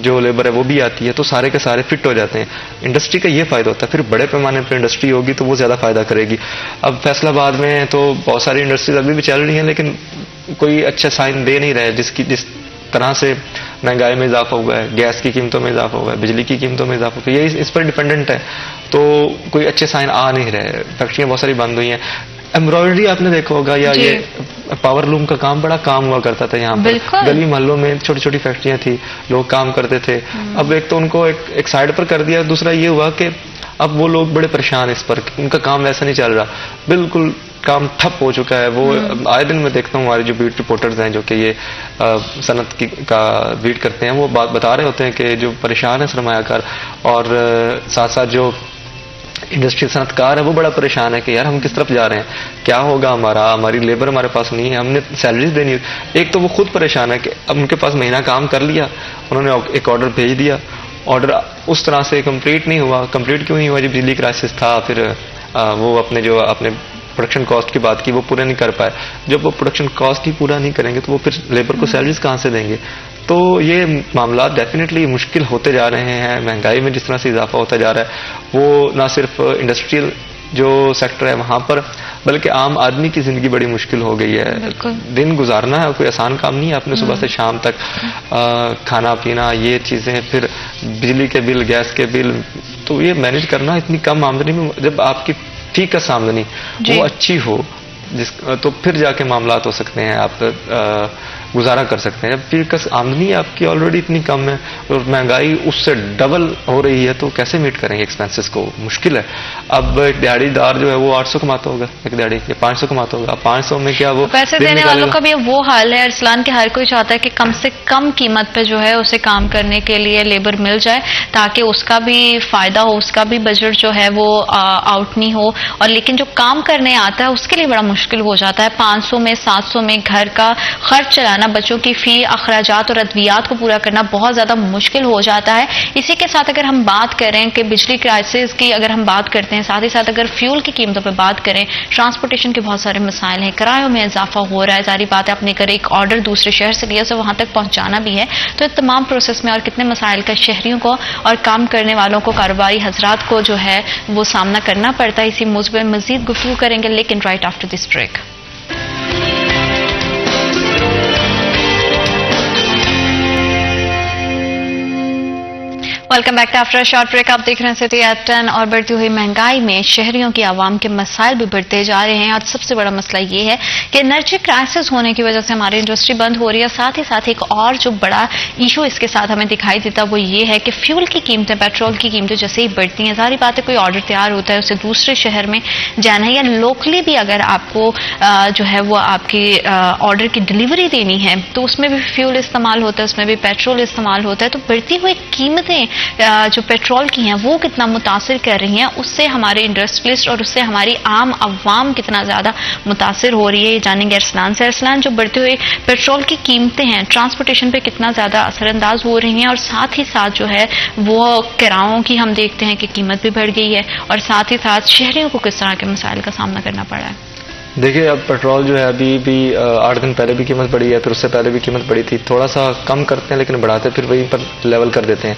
جو لیبر ہے وہ بھی آتی ہے, تو سارے کے سارے فٹ ہو جاتے ہیں. انڈسٹری کا یہ فائدہ ہوتا ہے. پھر بڑے پیمانے پر انڈسٹری ہوگی تو وہ زیادہ فائدہ کرے گی. اب فیصل آباد میں تو بہت ساری انڈسٹریز ابھی بھی چل رہی ہیں, لیکن کوئی اچھا سائن دے نہیں رہے. جس طرح سے مہنگائی میں اضافہ ہوا ہے, گیس کی قیمتوں میں اضافہ ہوا ہے, بجلی کی قیمتوں میں اضافہ ہوا ہے, یہ اس پر ڈیپینڈنٹ ہے, تو کوئی اچھے سائن آ نہیں رہے. فیکٹریاں بہت ساری بند ہوئی ہیں. ایمبرائڈری آپ نے دیکھا ہوگا, یا یہ پاور لوم کا کام بڑا کام ہوا کرتا تھا یہاں پر, گلی محلوں میں چھوٹی چھوٹی فیکٹریاں تھیں, لوگ کام کرتے تھے. اب ایک تو ان کو ایک سائڈ پر کر دیا, دوسرا یہ ہوا کہ اب وہ لوگ بڑے پریشان اس پر, ان کا کام ویسا نہیں چل رہا, بالکل کام ٹھپ ہو چکا ہے. وہ آئے دن میں دیکھتا ہوں ہمارے جو بیٹ رپورٹرز ہیں جو کہ یہ صنعت کا بیٹ کرتے ہیں, وہ بات بتا رہے ہوتے ہیں کہ جو پریشان ہے سرمایہ کار, اور ساتھ ساتھ جو انڈسٹری صنعت کار ہے وہ بڑا پریشان ہے کہ یار ہم کس طرف جا رہے ہیں, کیا ہوگا ہماری لیبر ہمارے پاس نہیں ہے, ہم نے سیلریز دینی. ایک تو وہ خود پریشان ہے کہ اب ان کے پاس مہینہ کام کر لیا, انہوں نے ایک آرڈر بھیج دیا, آرڈر اس طرح سے کمپلیٹ نہیں ہوا. کمپلیٹ کیوں نہیں ہوا؟ جب بجلی کرائسس تھا, پھر وہ اپنے پروڈکشن کاسٹ کی بات کی وہ پورے نہیں کر پائے. جب وہ پروڈکشن کاسٹ ہی پورا نہیں کریں گے تو وہ پھر لیبر کو سیلریز کہاں سے دیں گے؟ تو یہ معاملات ڈیفینیٹلی مشکل ہوتے جا رہے ہیں. مہنگائی میں جس طرح سے اضافہ ہوتا جا رہا ہے وہ نہ صرف انڈسٹریل جو سیکٹر ہے وہاں پر بلکہ عام آدمی کی زندگی بڑی مشکل ہو گئی ہے. دن گزارنا ہے کوئی آسان کام نہیں ہے. آپ نے صبح سے شام تک کھانا پینا یہ چیزیں پھر بجلی کے بل گیس کے بل تو یہ مینیج کرنا اتنی کم آمدنی میں جب آپ کی فیکس آمدنی وہ اچھی ہو تو پھر جا کے معاملات ہو سکتے ہیں. آپ گزارا کر سکتے ہیں. جب فیکس آمدنی آپ کی آلریڈی اتنی کم ہے اور مہنگائی اس سے ڈبل ہو رہی ہے تو کیسے میٹ کریں گے ایکسپینسز کو؟ مشکل ہے. اب ایک دیہڑی دار جو ہے وہ 800 کماتا ہوگا ایک دیہڑی یا 500 کماتا ہوگا. 500 میں کیا وہ پیسے دینے والوں کا بھی وہ حال ہے ارسلان کہ ہر کوئی چاہتا ہے کہ کم سے کم قیمت پہ جو ہے اسے کام کرنے کے لیے لیبر مل جائے تاکہ اس کا بھی فائدہ ہو, اس کا بھی بجٹ جو ہے وہ آؤٹ نہیں ہو. اور لیکن جو کام کرنے آتا ہے اس کے لیے بڑا مشکل ہو جاتا ہے. 500 میں 700 میں گھر کا خرچ چلانا, بچوں کی فی اخراجات اور ادویات کو پورا کرنا بہت زیادہ مشکل ہو جاتا ہے. اسی کے ساتھ اگر ہم بات کریں کہ بجلی کرائسس کی اگر ہم بات کرتے ہیں, ساتھ ہی ساتھ اگر فیول کی قیمتوں پہ بات کریں, ٹرانسپورٹیشن کے بہت سارے مسائل ہیں, کرایوں میں اضافہ ہو رہا ہے. ظاہری بات ہے آپ نے اگر ایک آرڈر دوسرے شہر سے لیا اسے وہاں تک پہنچانا بھی ہے تو اس تمام پروسیس میں اور کتنے مسائل کا شہریوں کو اور کام کرنے والوں کو, کاروباری حضرات کو جو ہے وہ سامنا کرنا پڑتا ہے. اسی موضوع پہ مزید گفتگو کریں گے لیکن right after this break. Welcome back after short break. آپ دیکھ رہے ہیں سٹی ایٹ 10 اور بڑھتی ہوئی مہنگائی میں شہریوں کی عوام کے مسائل بھی بڑھتے جا رہے ہیں. اور سب سے بڑا مسئلہ یہ ہے کہ انرجی کرائسس ہونے کی وجہ سے ہماری انڈسٹری بند ہو رہی ہے. ساتھ ہی ساتھ ایک اور جو بڑا ایشو اس کے ساتھ ہمیں دکھائی دیتا وہ یہ ہے کہ فیول کی قیمتیں, پیٹرول کی قیمتیں جیسے ہی بڑھتی ہیں, ظاہری بات ہے کوئی آرڈر تیار ہوتا ہے اسے دوسرے شہر میں جانا ہے یا لوکلی بھی اگر آپ کو جو ہے وہ آپ کی آرڈر کی ڈلیوری دینی ہے تو اس میں بھی فیول استعمال ہوتا ہے, اس میں بھی پیٹرول استعمال ہوتا ہے. تو بڑھتی ہوئی قیمتیں جو پیٹرول کی ہیں وہ کتنا متاثر کر رہی ہیں, اس سے ہمارے انڈسٹریلسٹ اور اس سے ہماری عام عوام کتنا زیادہ متاثر ہو رہی ہے, یہ جانیں گے ارسلان سے. ارسلان, جو بڑھتے ہوئے پیٹرول کی قیمتیں ہیں ٹرانسپورٹیشن پہ کتنا زیادہ اثر انداز ہو رہی ہیں, اور ساتھ ہی ساتھ جو ہے وہ کرایوں کی ہم دیکھتے ہیں کہ قیمت بھی بڑھ گئی ہے, اور ساتھ ہی ساتھ شہریوں کو کس طرح کے مسائل کا سامنا کرنا پڑا ہے؟ دیکھیے اب پیٹرول جو ہے ابھی بھی 8 دن پہلے بھی قیمت بڑھی ہے, پھر اس سے پہلے بھی قیمت بڑھی تھی. تھوڑا سا کم کرتے ہیں لیکن بڑھاتے پھر وہیں پر لیول کر دیتے ہیں.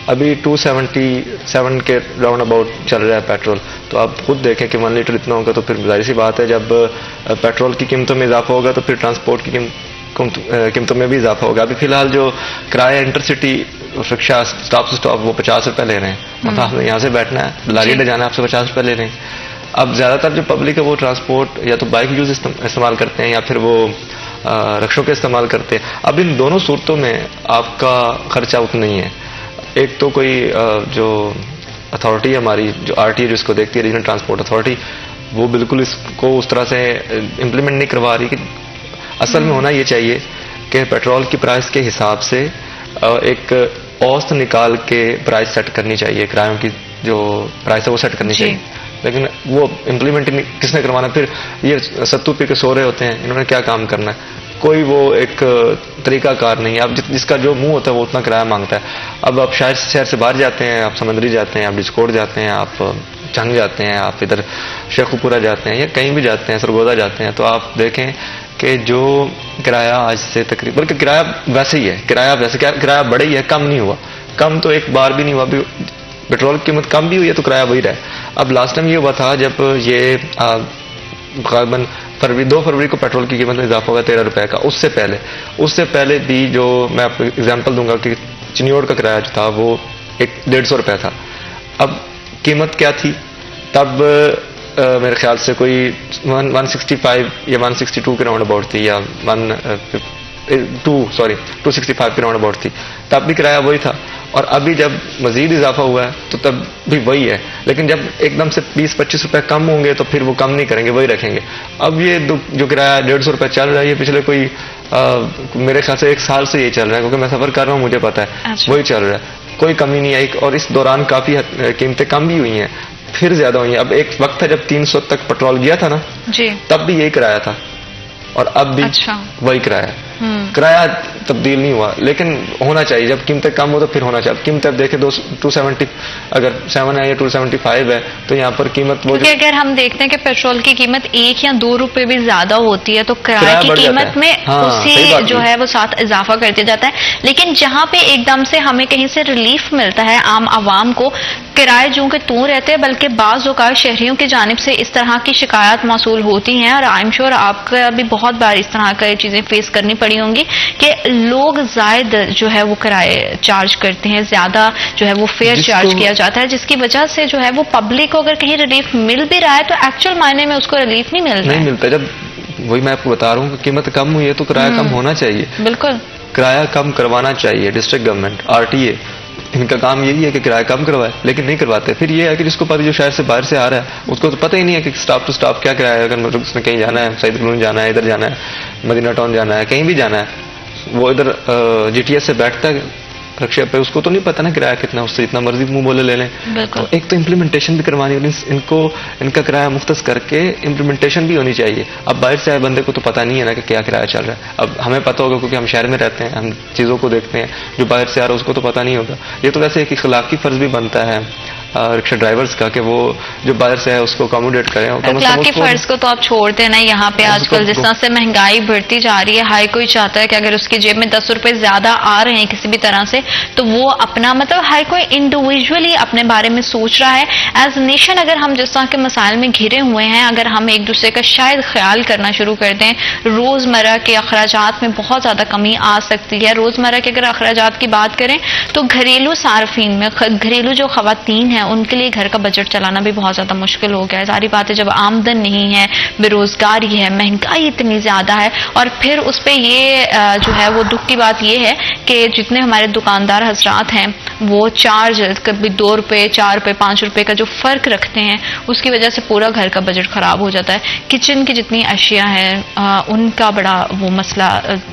ابھی 277 کے راؤنڈ اباؤٹ چل رہا ہے پیٹرول. تو آپ خود دیکھیں کہ 1 لیٹر اتنا ہوگا تو پھر ظاہر سی بات ہے جب پیٹرول کی قیمتوں میں اضافہ ہوگا تو پھر ٹرانسپورٹ کی قیمتوں میں بھی اضافہ ہوگا. ابھی فی الحال جو کرایہ انٹرسٹی رکشا اسٹاپ سے اسٹاپ وہ 50 روپے لے رہے ہیں. مطلب آپ نے یہاں سے بیٹھنا ہے لاریڈ جانا ہے آپ سے 50 روپے لے رہے ہیں. اب زیادہ تر جو پبلک ہے وہ ٹرانسپورٹ یا تو بائک یوز استعمال کرتے ہیں یا پھر وہ رکشوں کے استعمال کرتے ہیں. اب ان دونوں صورتوں میں آپ کا خرچہ اتنا نہیں ہے. ایک تو کوئی جو اتھارٹی ہے ہماری جو RTA جو اس کو دیکھتی ہے ریجنل ٹرانسپورٹ اتھارٹی, وہ بالکل اس کو اس طرح سے امپلیمنٹ نہیں کروا رہی. کہ اصل میں ہونا یہ چاہیے کہ پیٹرول کی پرائس کے حساب سے ایک اوسط نکال کے پرائس سیٹ کرنی چاہیے, کرایوں کی جو پرائس ہے وہ سیٹ کرنی چاہیے. لیکن وہ امپلیمنٹ کس نے کروانا؟ پھر یہ 70 پی کے سو رہے ہوتے ہیں, انہوں نے کیا کام کرنا ہے؟ کوئی وہ ایک طریقہ کار نہیں ہے. اب جس کا جو منہ ہوتا ہے وہ اتنا کرایہ مانگتا ہے. اب آپ شہر سے باہر جاتے ہیں, آپ سمندری جاتے ہیں, آپ ڈسکوٹ جاتے ہیں, آپ جنگ جاتے ہیں, آپ ادھر شیخوپورہ جاتے ہیں یا کہیں بھی جاتے ہیں, سرگودا جاتے ہیں, تو آپ دیکھیں کہ جو کرایہ آج سے تقریباً, بلکہ کرایہ ویسے ہی ہے, کرایہ بڑھا ہی ہے, کم نہیں ہوا. کم تو ایک بار بھی نہیں ہوا. ابھی پیٹرول کی قیمت کم بھی ہوئی ہے تو کرایہ وہی رہا. اب لاسٹ ٹائم یہ ہوا تھا جب یہ غالباً 2 فروری کو پیٹرول کی قیمت میں اضافہ ہوگا 13 روپے کا. اس سے پہلے بھی جو میں آپ کو اگزامپل دوں گا کہ چنیوڑ کا کرایہ جو تھا وہ 150 روپے تھا. اب قیمت کیا تھی تب؟ میرے خیال سے کوئی 165 یا 162 کے راؤنڈ اباؤٹ تھی, یا 265 کے راؤنڈ اباؤٹ تھی. تب بھی کرایہ وہی تھا. اور ابھی جب مزید اضافہ ہوا ہے تو تب بھی وہی ہے. لیکن جب ایک دم سے 20-25 روپے کم ہوں گے تو پھر وہ کم نہیں کریں گے, وہی رکھیں گے. اب یہ جو کرایہ 150 روپے چل رہا ہے یہ پچھلے کوئی میرے خیال سے 1 سال سے یہ چل رہا ہے, کیونکہ میں سفر کر رہا ہوں مجھے پتا ہے. وہی چل رہا ہے, کوئی کمی نہیں آئی. اور اس دوران کافی قیمتیں کم بھی ہوئی ہیں, پھر زیادہ ہوئی ہیں. اب ایک وقت تھا جب 300 تک پیٹرول گیا تھا نا, تب بھی یہی کرایہ تھا, اور اب بھی وہی کرایہ. کرایہ تبدیل نہیں ہوا، لیکن ہونا چاہیے. جب قیمتیں کم ہو تو پھر ہونا چاہیے. اب قیمتیں دیکھیں 270 اگر 7 ہے یا 275 ہے تو یہاں پر قیمت وہ کیونکہ اگر ہم دیکھتے ہیں کہ پیٹرول کی قیمت 1 یا 2 روپے بھی زیادہ ہوتی ہے تو کرایہ کی قیمت میں اسی جو ہے وہ ساتھ اضافہ کرتے جاتا ہے. لیکن جہاں پہ ایک دم سے ہمیں کہیں سے ریلیف ملتا ہے عام عوام کو، کرائے جو کہ تو رہتے ہیں بلکہ بعض اوقات شہریوں کی جانب سے اس طرح کی شکایات موصول ہوتی ہیں، اور آئی ایم شیور آپ کا بھی بہت بار اس طرح کی چیزیں فیس کرنی پڑی ہوں گی کہ لوگ زائد جو ہے وہ کرائے چارج کرتے ہیں، زیادہ جو ہے وہ فیئر چارج کیا جاتا ہے، جس کی وجہ سے جو ہے وہ پبلک کو اگر کہیں ریلیف مل بھی رہا ہے تو ایکچوئل معنی میں اس کو ریلیف نہیں ملتا. جب وہی میں آپ کو بتا رہا ہوں کہ قیمت کم ہوئی ہے تو کرایہ کم ہونا چاہیے. بالکل کرایہ کم کروانا چاہیے. ڈسٹرکٹ گورنمنٹ RTA ان کا کام یہی ہے کہ کرایہ کم کروائے، لیکن نہیں کرواتے. پھر یہ ہے کہ جس کو پتہ جو شہر سے باہر سے آ رہا ہے اس کو تو پتہ ہی نہیں ہے کہ اسٹاپ ٹو اسٹاپ کیا کرایہ ہے. اگر اس نے کہیں جانا ہے، سعید کلونی جانا ہے، ادھر جانا ہے، مدینہ ٹاؤن جانا ہے، کہیں بھی جانا ہے، وہ ادھر GTS سے بیٹھتا ہے رکشے پہ، اس کو تو نہیں پتا نا کرایہ کتنا، اس سے جتنا مرضی منہ بولے لے لیں. تو ایک تو امپلیمنٹیشن بھی کروانی ہوگی، ان کا کرایہ مختص کر کے امپلیمنٹیشن بھی ہونی چاہیے. اب باہر سے آئے بندے کو تو پتا نہیں ہے نا کہ کیا کرایہ چل رہا ہے. اب ہمیں پتا ہوگا کیونکہ ہم شہر میں رہتے ہیں، ہم چیزوں کو دیکھتے ہیں. جو باہر سے آ رہا ہے اس کو تو پتا نہیں ہوگا. یہ تو ویسے ایک اخلاقی فرض بھی بنتا ہے رکشا ڈرائیورز کا کہ وہ جو باہر سے ہے اس کو اکوموڈیٹ کریں. اخلاقی فرض کو تو آپ چھوڑتے ہیں نا، یہاں پہ آج کل جس طرح سے مہنگائی بڑھتی جا رہی ہے، ہر کوئی چاہتا ہے کہ اگر اس کی جیب میں 10 روپے زیادہ آ رہے ہیں کسی بھی طرح سے تو وہ اپنا مطلب ہر کوئی انڈیویجولی اپنے بارے میں سوچ رہا ہے. ایز نیشن اگر ہم جس طرح کے مسائل میں گھرے ہوئے ہیں، اگر ہم ایک دوسرے کا شاید خیال کرنا شروع کر دیں، روزمرہ کے اخراجات میں بہت زیادہ کمی آ سکتی ہے. روزمرہ کے اگر اخراجات کی بات کریں تو گھریلو صارفین میں گھریلو جو خواتین ہیں ان کے لیے گھر کا بجٹ چلانا بھی بہت زیادہ مشکل ہو گیا ہے. ساری بات ہے جب آمدن نہیں ہے، بے روزگاری ہے، مہنگائی اتنی زیادہ ہے، اور پھر اس پہ یہ جو ہے وہ دکھ کی بات یہ ہے کہ جتنے ہمارے دکاندار حضرات ہیں وہ چارج کبھی 2 روپے 4 روپے 5 روپے کا جو فرق رکھتے ہیں اس کی وجہ سے پورا گھر کا بجٹ خراب ہو جاتا ہے. کچن کی جتنی اشیاء ہیں ان کا بڑا وہ مسئلہ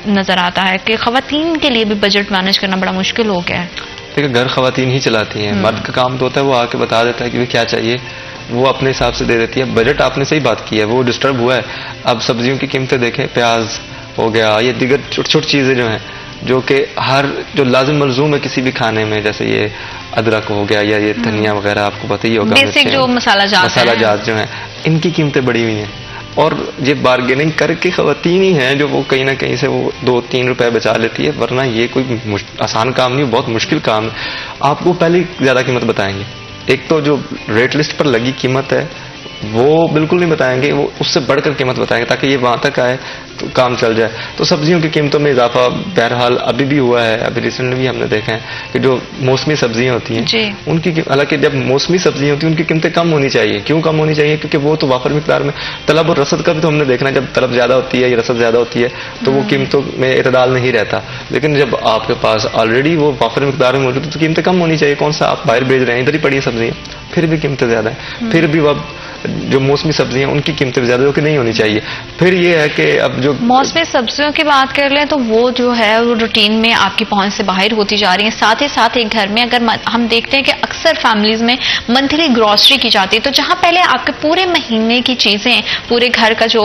نظر آتا ہے کہ خواتین کے لیے بھی بجٹ مینج کرنا بڑا مشکل ہو گیا ہے. دیکھیں گھر خواتین ہی چلاتی ہیں، مرد کا کام تو ہوتا ہے وہ آ کے بتا دیتا ہے کہ کیا چاہیے، وہ اپنے حساب سے دے دیتی ہے. بجٹ آپ نے صحیح بات کی ہے، وہ ڈسٹرب ہوا ہے. اب سبزیوں کی قیمتیں دیکھیں، پیاز ہو گیا، یہ دیگر چھوٹی چھوٹی چیزیں جو ہیں جو کہ ہر جو لازم ملزوم ہے کسی بھی کھانے میں، جیسے یہ ادرک ہو گیا یا یہ دھنیا وغیرہ آپ کو پتہ ہی ہوگا، بیسک جو مسالہ جات جو ہیں ان کی قیمتیں بڑھی ہوئی ہیں. اور یہ بارگیننگ کر کے خواتین ہی ہیں جو وہ کہیں نہ کہیں سے وہ 2-3 روپے بچا لیتی ہے، ورنہ یہ کوئی آسان کام نہیں، بہت مشکل کام ہے. آپ کو پہلے زیادہ قیمت بتائیں گے. ایک تو جو ریٹ لسٹ پر لگی قیمت ہے وہ بالکل نہیں بتائیں گے، وہ اس سے بڑھ کر قیمت بتائیں گے تاکہ یہ وہاں تک آئے تو کام چل جائے. تو سبزیوں کی قیمتوں میں اضافہ بہرحال ابھی بھی ہوا ہے. ابھی ریسنٹلی بھی ہم نے دیکھا ہے کہ جو موسمی سبزیاں ہوتی ہیں ان کی، حالانکہ جب موسمی سبزیاں ہوتی ہیں ان کی قیمتیں کم ہونی چاہیے. کیوں کم ہونی چاہیے؟ کیونکہ وہ تو وافر مقدار میں، طلب اور رسد کا بھی تو ہم نے دیکھنا ہے، جب طلب زیادہ ہوتی ہے یا رسد زیادہ ہوتی ہے تو وہ قیمتوں میں اعتدال نہیں رہتا. لیکن جب آپ کے پاس آلریڈی وہ وافر مقدار میں موجود ہے تو قیمتیں کم ہونی چاہیے. کون سا آپ باہر بھیج رہے ہیں، ادھر ہی پڑی سبزیاں، پھر بھی قیمتیں زیادہ ہیں. پھر بھی اب جو موسمی سبزیاں ان کی قیمتیں زیادہ جو کہ نہیں ہونی چاہیے. پھر یہ ہے کہ اب جو موسمی سبزیوں کی بات کر لیں تو وہ جو ہے وہ روٹین میں آپ کی پہنچ سے باہر ہوتی جا رہی ہیں. ساتھ ہی ساتھ ایک گھر میں اگر ہم دیکھتے ہیں کہ اکثر فیملیز میں منتھلی گروسری کی جاتی ہے، تو جہاں پہلے آپ کے پورے مہینے کی چیزیں، پورے گھر کا جو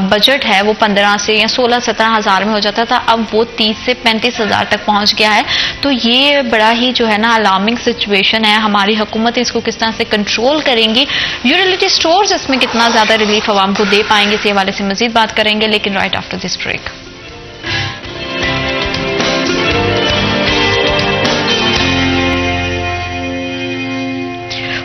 بجٹ ہے وہ 15 سے یا 16-17 ہزار میں ہو جاتا تھا، اب وہ 30 سے 35 ہزار تک پہنچ گیا ہے. تو یہ بڑا ہی جو ہے نا الارمنگ سچویشن ہے. ہماری حکومتیں اس کو کس طرح سے کنٹرول کریں گی، یوٹیلیٹی اسٹورز اس میں کتنا زیادہ ریلیف عوام کو دے پائیں گے، اس حوالے سے مزید بات کریں گے، لیکن right after this break.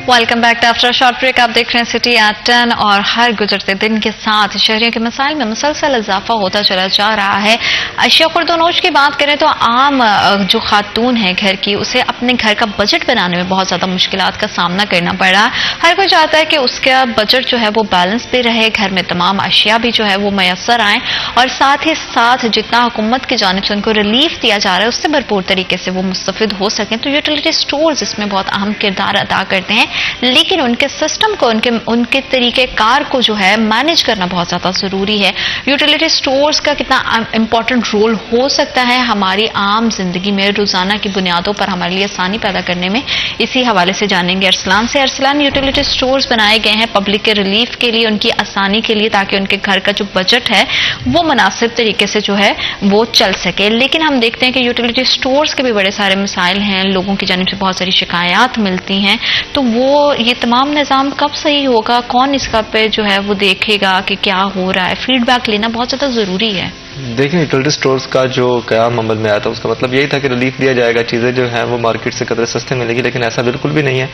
Welcome back to after short break. آپ دیکھ رہے ہیں سٹی ایٹ 10 اور ہر گزرتے دن کے ساتھ شہریوں کے مسائل میں مسلسل اضافہ ہوتا چلا جا رہا ہے. اشیاء خرد و نوش کی بات کریں تو عام جو خاتون ہے گھر کی، اسے اپنے گھر کا بجٹ بنانے میں بہت زیادہ مشکلات کا سامنا کرنا پڑ رہا ہے. ہر کوئی چاہتا ہے کہ اس کا بجٹ جو ہے وہ بیلنس بھی رہے، گھر میں تمام اشیاء بھی جو ہے وہ میسر آئیں، اور ساتھ ہی ساتھ جتنا حکومت کی جانب سے ان کو ریلیف دیا جا رہا ہے اس سے بھرپور طریقے سے وہ مستفید ہو سکیں. تو یوٹیلیٹی اسٹورز اس میں بہت اہم کردار ادا کرتے ہیں. لیکن ان کے سسٹم کو ان کے طریقہ کار کو جو ہے مینیج کرنا بہت زیادہ ضروری ہے. یوٹیلیٹی سٹورز کا کتنا امپورٹنٹ رول ہو سکتا ہے ہماری عام زندگی میں روزانہ کی بنیادوں پر ہمارے لیے آسانی پیدا کرنے میں, اسی حوالے سے جانیں گے ارسلان سے. ارسلان, یوٹیلیٹی سٹورز بنائے گئے ہیں پبلک کے ریلیف کے لیے, ان کی آسانی کے لیے, تاکہ ان کے گھر کا جو بجٹ ہے وہ مناسب طریقے سے جو ہے وہ چل سکے. لیکن ہم دیکھتے ہیں کہ یوٹیلیٹی سٹورز کے بھی بڑے سارے مسائل ہیں, لوگوں کی جانب سے بہت ساری شکایات ملتی ہیں. تو وہ یہ تمام نظام کب صحیح ہوگا, کون اس کا پہ جو ہے وہ دیکھے گا کہ کیا ہو رہا ہے؟ فیڈ بیک لینا بہت زیادہ ضروری ہے. دیکھیں, یوٹیلیٹی سٹورز کا جو قیام عمل میں آیا تھا اس کا مطلب یہی تھا کہ ریلیف دیا جائے گا, چیزیں جو ہیں وہ مارکیٹ سے قدرے سستے ملے گی, لیکن ایسا بالکل بھی نہیں ہے.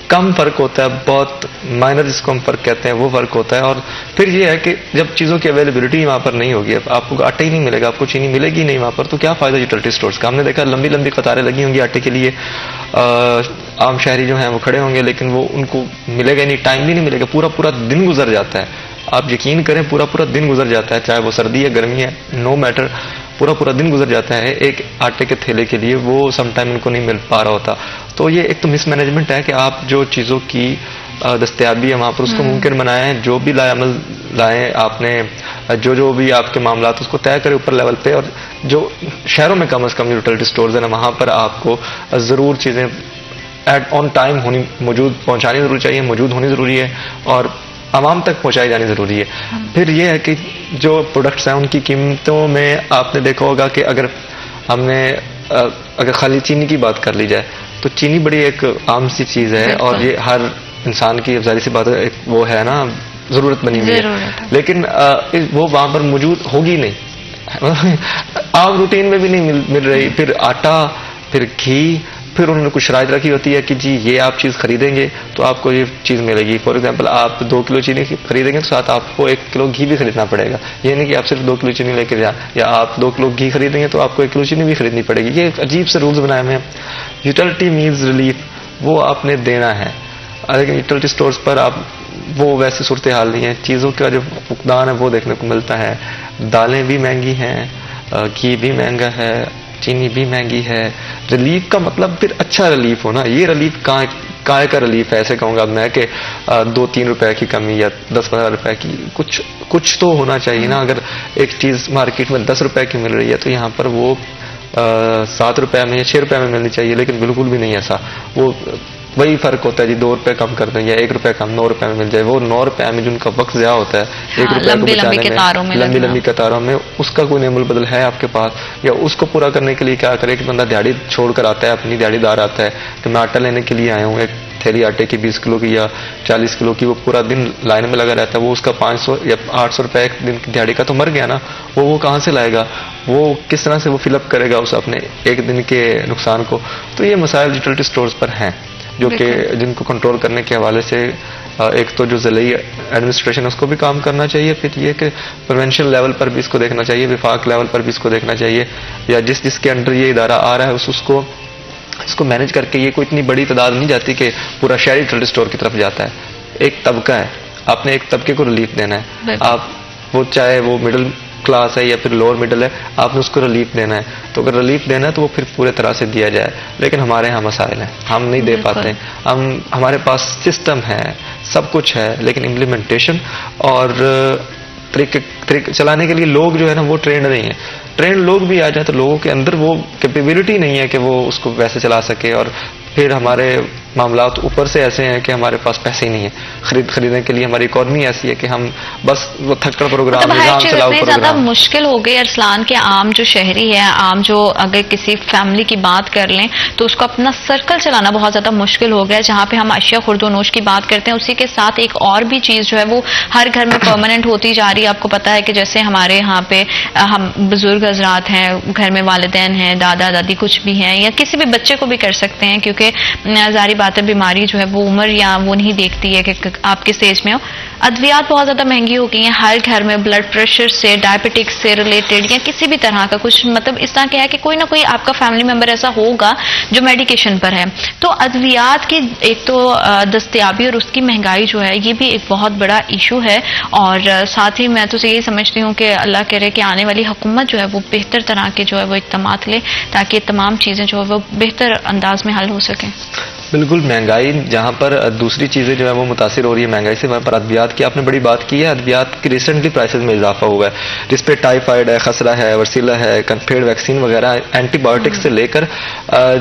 کم فرق ہوتا ہے, بہت مائنر جس کو ہم فرق کہتے ہیں وہ فرق ہوتا ہے. اور پھر یہ ہے کہ جب چیزوں کی اویلیبلٹی وہاں پر نہیں ہوگی, اب آپ کو آٹا ہی نہیں ملے گا, آپ کو چینی ملے گی نہیں وہاں پر, تو کیا فائدہ یوٹیلیٹی سٹورز کا؟ ہم نے دیکھا لمبی لمبی قطاریں لگی ہوں گی آٹے کے لیے, عام شہری جو ہیں وہ کھڑے ہوں گے, لیکن وہ ان کو ملے گا نہیں, ٹائم بھی نہیں ملے گا, پورا پورا دن گزر جاتا ہے. آپ یقین کریں, پورا پورا دن گزر جاتا ہے, چاہے وہ سردی ہے گرمی ہے, نو میٹر, پورا پورا دن گزر جاتا ہے ایک آٹے کے تھیلے کے لیے. وہ سم ٹائم ان کو نہیں مل پا رہا ہوتا. تو یہ ایک تو مس مینجمنٹ ہے کہ آپ جو چیزوں کی دستیابی ہے وہاں پر اس کو ممکن بنائے ہیں, جو بھی لائے عمل لائیں آپ نے, جو بھی آپ کے معاملات اس کو طے کرے اوپر لیول پہ. اور جو شہروں میں کم از کم یوٹیلیٹی سٹورز ہیں نا, وہاں پر آپ کو ضرور چیزیں ایٹ آن ٹائم پہنچانی ضرور چاہیے, موجود ہونی ضروری ہے, اور عوام تک پہنچائی جانی ضروری ہے. پھر یہ ہے کہ جو پروڈکٹس ہیں ان کی قیمتوں میں آپ نے دیکھا ہوگا کہ اگر خالی چینی کی بات کر لی جائے تو چینی بڑی ایک عام سی چیز ہے, اور یہ ہر انسان کی ظاہر سی بات ہے, وہ ہے نا ضرورت بنی ہوئی ہے, لیکن وہ وہاں پر موجود ہوگی نہیں, عام روٹین میں بھی نہیں مل رہی. پھر آٹا, پھر گھی, پھر انہوں نے کچھ شرائط رکھی ہوتی ہے کہ جی یہ آپ چیز خریدیں گے تو آپ کو یہ چیز ملے گی. فار ایگزامپل, آپ 2 کلو چینی خریدیں گے تو ساتھ آپ کو 1 کلو گھی بھی خریدنا پڑے گا. یہ نہیں کہ آپ صرف 2 کلو چینی لے کے جائیں, یا آپ 2 کلو گھی خریدیں گے تو آپ کو 1 کلو چینی بھی خریدنی پڑے گی. یہ عجیب سے رولز بنائے ہوئے ہیں. یوٹیلیٹی مینز ریلیف, وہ آپ نے دینا ہے, لیکن یوٹیلیٹی سٹورز پر آپ وہ ویسے صورتحال نہیں ہے. چیزوں کا جو فقدان ہے وہ دیکھنے کو ملتا ہے. دالیں بھی مہنگی ہیں, گھی بھی مہنگا ہے, چینی بھی مہنگی ہے. ریلیف کا مطلب پھر اچھا ریلیف ہونا. یہ ریلیف کائے کا ریلیف ہے ایسے کہوں گا میں کہ 2-3 روپے کی کمی یا 10-15 روپے کی, کچھ تو ہونا چاہیے نا. اگر ایک چیز مارکیٹ میں 10 روپے کی مل رہی ہے تو یہاں پر وہ 7 روپے میں یا 6 روپے میں ملنی چاہیے, لیکن بالکل بھی نہیں ایسا. وہ وہی فرق ہوتا ہے جی, 2 روپے کم کر دیں یا 1 روپے کم 9 روپے میں مل جائے. وہ 9 روپے میں جن کا وقت ضیاع ہوتا ہے 1 روپے کو بچانے میں, لمبی لمبی قطاروں میں, اس کا کوئی نعم البدل ہے آپ کے پاس؟ یا اس کو پورا کرنے کے لیے کیا کرے کہ بندہ دیہڑی چھوڑ کر آتا ہے, اپنی دیہڑی دار آتا ہے کہ میں آٹا لینے کے لیے آیا ہوں, ایک تھیلی آٹے کی 20 کلو کی یا 40 کلو کی, وہ پورا دن لائن میں لگا رہتا ہے. وہ اس کا 500 یا 800 روپے ایک دن کی دیہڑی کا تو مر گیا نا. وہ کہاں سے لائے گا, وہ کس طرح سے وہ فل اپ کرے گا اس اپنے ایک دن کے نقصان کو؟ تو یہ مسائل یوٹیلیٹی سٹورز پر ہیں جو کہ جن کو کنٹرول کرنے کے حوالے سے ایک تو جو ضلعی ایڈمنسٹریشن اس کو بھی کام کرنا چاہیے. پھر یہ کہ پریونشن لیول پر بھی اس کو دیکھنا چاہیے, وفاق لیول پر بھی اس کو دیکھنا چاہیے, یا جس کے انڈر یہ ادارہ آ رہا ہے اس کو مینج کر کے. یہ کوئی اتنی بڑی تعداد نہیں جاتی کہ پورا شہر یوٹیلیٹی سٹور کی طرف جاتا ہے. ایک طبقہ ہے, آپ نے ایک طبقے کو ریلیف دینا ہے. آپ وہ چاہے وہ مڈل کلاس ہے یا پھر لوور مڈل ہے, آپ نے اس کو ریلیف دینا ہے. تو اگر ریلیف دینا ہے تو وہ پھر پورے طرح سے دیا جائے. لیکن ہمارے یہاں مسائل ہیں, ہم نہیں دے پاتے. ہمارے پاس سسٹم ہے, سب کچھ ہے, لیکن امپلیمنٹیشن اور طریقے چلانے کے لیے لوگ جو ہے نا وہ ٹرینڈ نہیں ہے. ٹرینڈ لوگ بھی آ جائیں تو لوگوں کے اندر وہ کیپیبلٹی نہیں ہے کہ وہ اس کو ویسے چلا سکے. اور پھر ہمارے معاملات اوپر سے ایسے ہیں کہ ہمارے پاس پیسے ہی نہیں ہیں خریدنے کے لیے. ہماری اکانومی ایسی ہے کہ ہم بس وہ تھکڑ پروگرام نظام چلاؤ پروگرام. زیادہ مشکل ہو گئی ارسلان کے عام جو شہری ہے, عام جو اگر کسی فیملی کی بات کر لیں تو اس کو اپنا سرکل چلانا بہت زیادہ مشکل ہو گیا. جہاں پہ ہم اشیاء خرد و نوش کی بات کرتے ہیں, اسی کے ساتھ ایک اور بھی چیز جو ہے وہ ہر گھر میں پرماننٹ ہوتی جا رہی ہے. آپ کو پتا ہے کہ جیسے ہمارے یہاں پہ ہم بزرگ حضرات ہیں, گھر میں والدین ہیں, دادا دادی کچھ بھی ہیں, یا کسی بھی بچے کو بھی کر سکتے ہیں, کیونکہ ظاہری بات ہے بیماری جو ہے وہ عمر یا وہ نہیں دیکھتی ہے کہ آپ کس اسٹیج میں ہو. ادویات بہت زیادہ مہنگی ہو گئی ہیں. ہر گھر میں بلڈ پریشر سے, ڈائبٹکس سے ریلیٹڈ یا کسی بھی طرح کا کچھ مطلب اس طرح کیا ہے کہ کوئی نہ کوئی آپ کا فیملی ممبر ایسا ہوگا جو میڈیکیشن پر ہے. تو ادویات کی ایک تو دستیابی اور اس کی مہنگائی جو ہے یہ بھی ایک بہت بڑا ایشو ہے. اور ساتھ ہی میں تو یہی سمجھتی ہوں کہ اللہ کرے کہ آنے والی حکومت جو ہے وہ بہتر طرح کے جو ہے وہ اقدامات لے تاکہ تمام چیزیں جو ہے وہ بہتر انداز میں حل ہو سکیں. بالکل مہنگائی جہاں پر دوسری چیزیں جو ہے وہ متاثر ہو رہی ہے مہنگائی سے، وہاں پر ادویات کی آپ نے بڑی بات کی ہے. ادویات کی ریسنٹلی پرائسز میں اضافہ ہوا ہے، جس پہ ٹائیفائڈ ہے، خسرہ ہے، ورسیلا ہے، کنفیڈ ویکسین وغیرہ، اینٹی بایوٹکس سے لے کر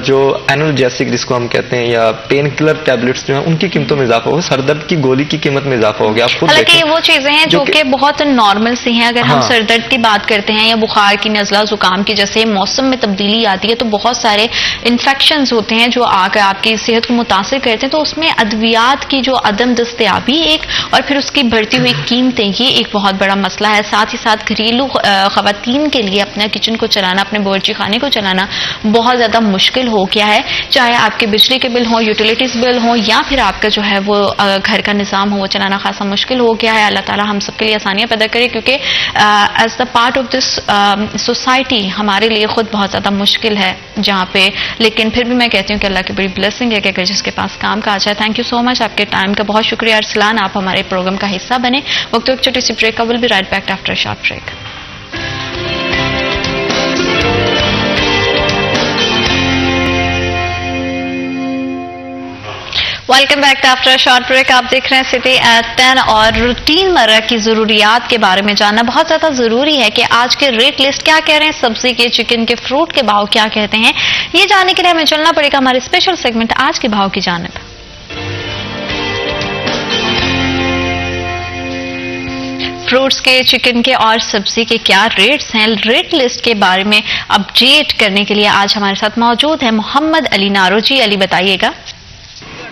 جو اینالجیسک جس کو ہم کہتے ہیں یا پین کلر ٹیبلٹس جو ہیں ان کی قیمتوں میں اضافہ ہوا، سر درد کی گولی کی قیمت میں اضافہ ہو گیا. آپ خود حالانکہ یہ وہ چیزیں ہیں جو کہ بہت نارمل سی ہیں. اگر ہم سر درد کی بات کرتے ہیں یا بخار کی، نزلہ زکام کی، جیسے موسم میں تبدیلی آتی ہے تو بہت سارے انفیکشنز ہوتے ہیں جو آ کر آپ کی صحت کو متاثر کرتے ہیں، تو اس میں ادویات کی جو عدم دستیابی ایک، اور پھر اس کی بڑھتی ہوئی قیمتیں، یہ ایک بہت بڑا مسئلہ ہے. ساتھ ہی ساتھ گھریلو خواتین کے لیے اپنا کچن کو چلانا، اپنے باورچی خانے کو چلانا بہت زیادہ مشکل ہو گیا ہے. چاہے آپ کے بجلی کے بل ہوں، یوٹیلیٹیز بل ہوں، یا پھر آپ کا جو ہے وہ گھر کا نظام ہو، وہ چلانا خاصا مشکل ہو گیا ہے. اللہ تعالیٰ ہم سب کے لیے آسانیاں پیدا کرے، کیونکہ as the part of this society ہمارے لیے خود بہت زیادہ مشکل ہے جہاں پہ. لیکن پھر بھی میں کہتی ہوں کہ اللہ کی بڑی بلیسنگ ہے کہ اگر جس کے پاس کام کا آ جائے. تھینک یو سو مچ، آپ کے ٹائم کا بہت شکریہ ارسلان، آپ ہمارے پروگرام کا حصہ بنے. وقت ایک چھوٹی سی بریک کا، will be right back after short break. Welcome back after short break. آپ دیکھ رہے ہیں سٹی ایٹ 10 اور روٹین مرہ کی ضروریات کے بارے میں جاننا بہت زیادہ ضروری ہے کہ آج کے ریٹ لسٹ کیا کہہ رہے ہیں، سبزی کے، چکن کے، فروٹ کے بھاؤ کیا کہتے ہیں. یہ جاننے کے لیے ہمیں چلنا پڑے گا ہمارے اسپیشل سیگمنٹ آج کے بھاؤ کی جانب. فروٹس کے، چکن کے اور سبزی کے کیا ریٹس ہیں، ریٹ لسٹ کے بارے میں اپڈیٹ کرنے کے لیے آج ہمارے ساتھ موجود ہیں محمد علی نارو. جی علی، بتائیے گا.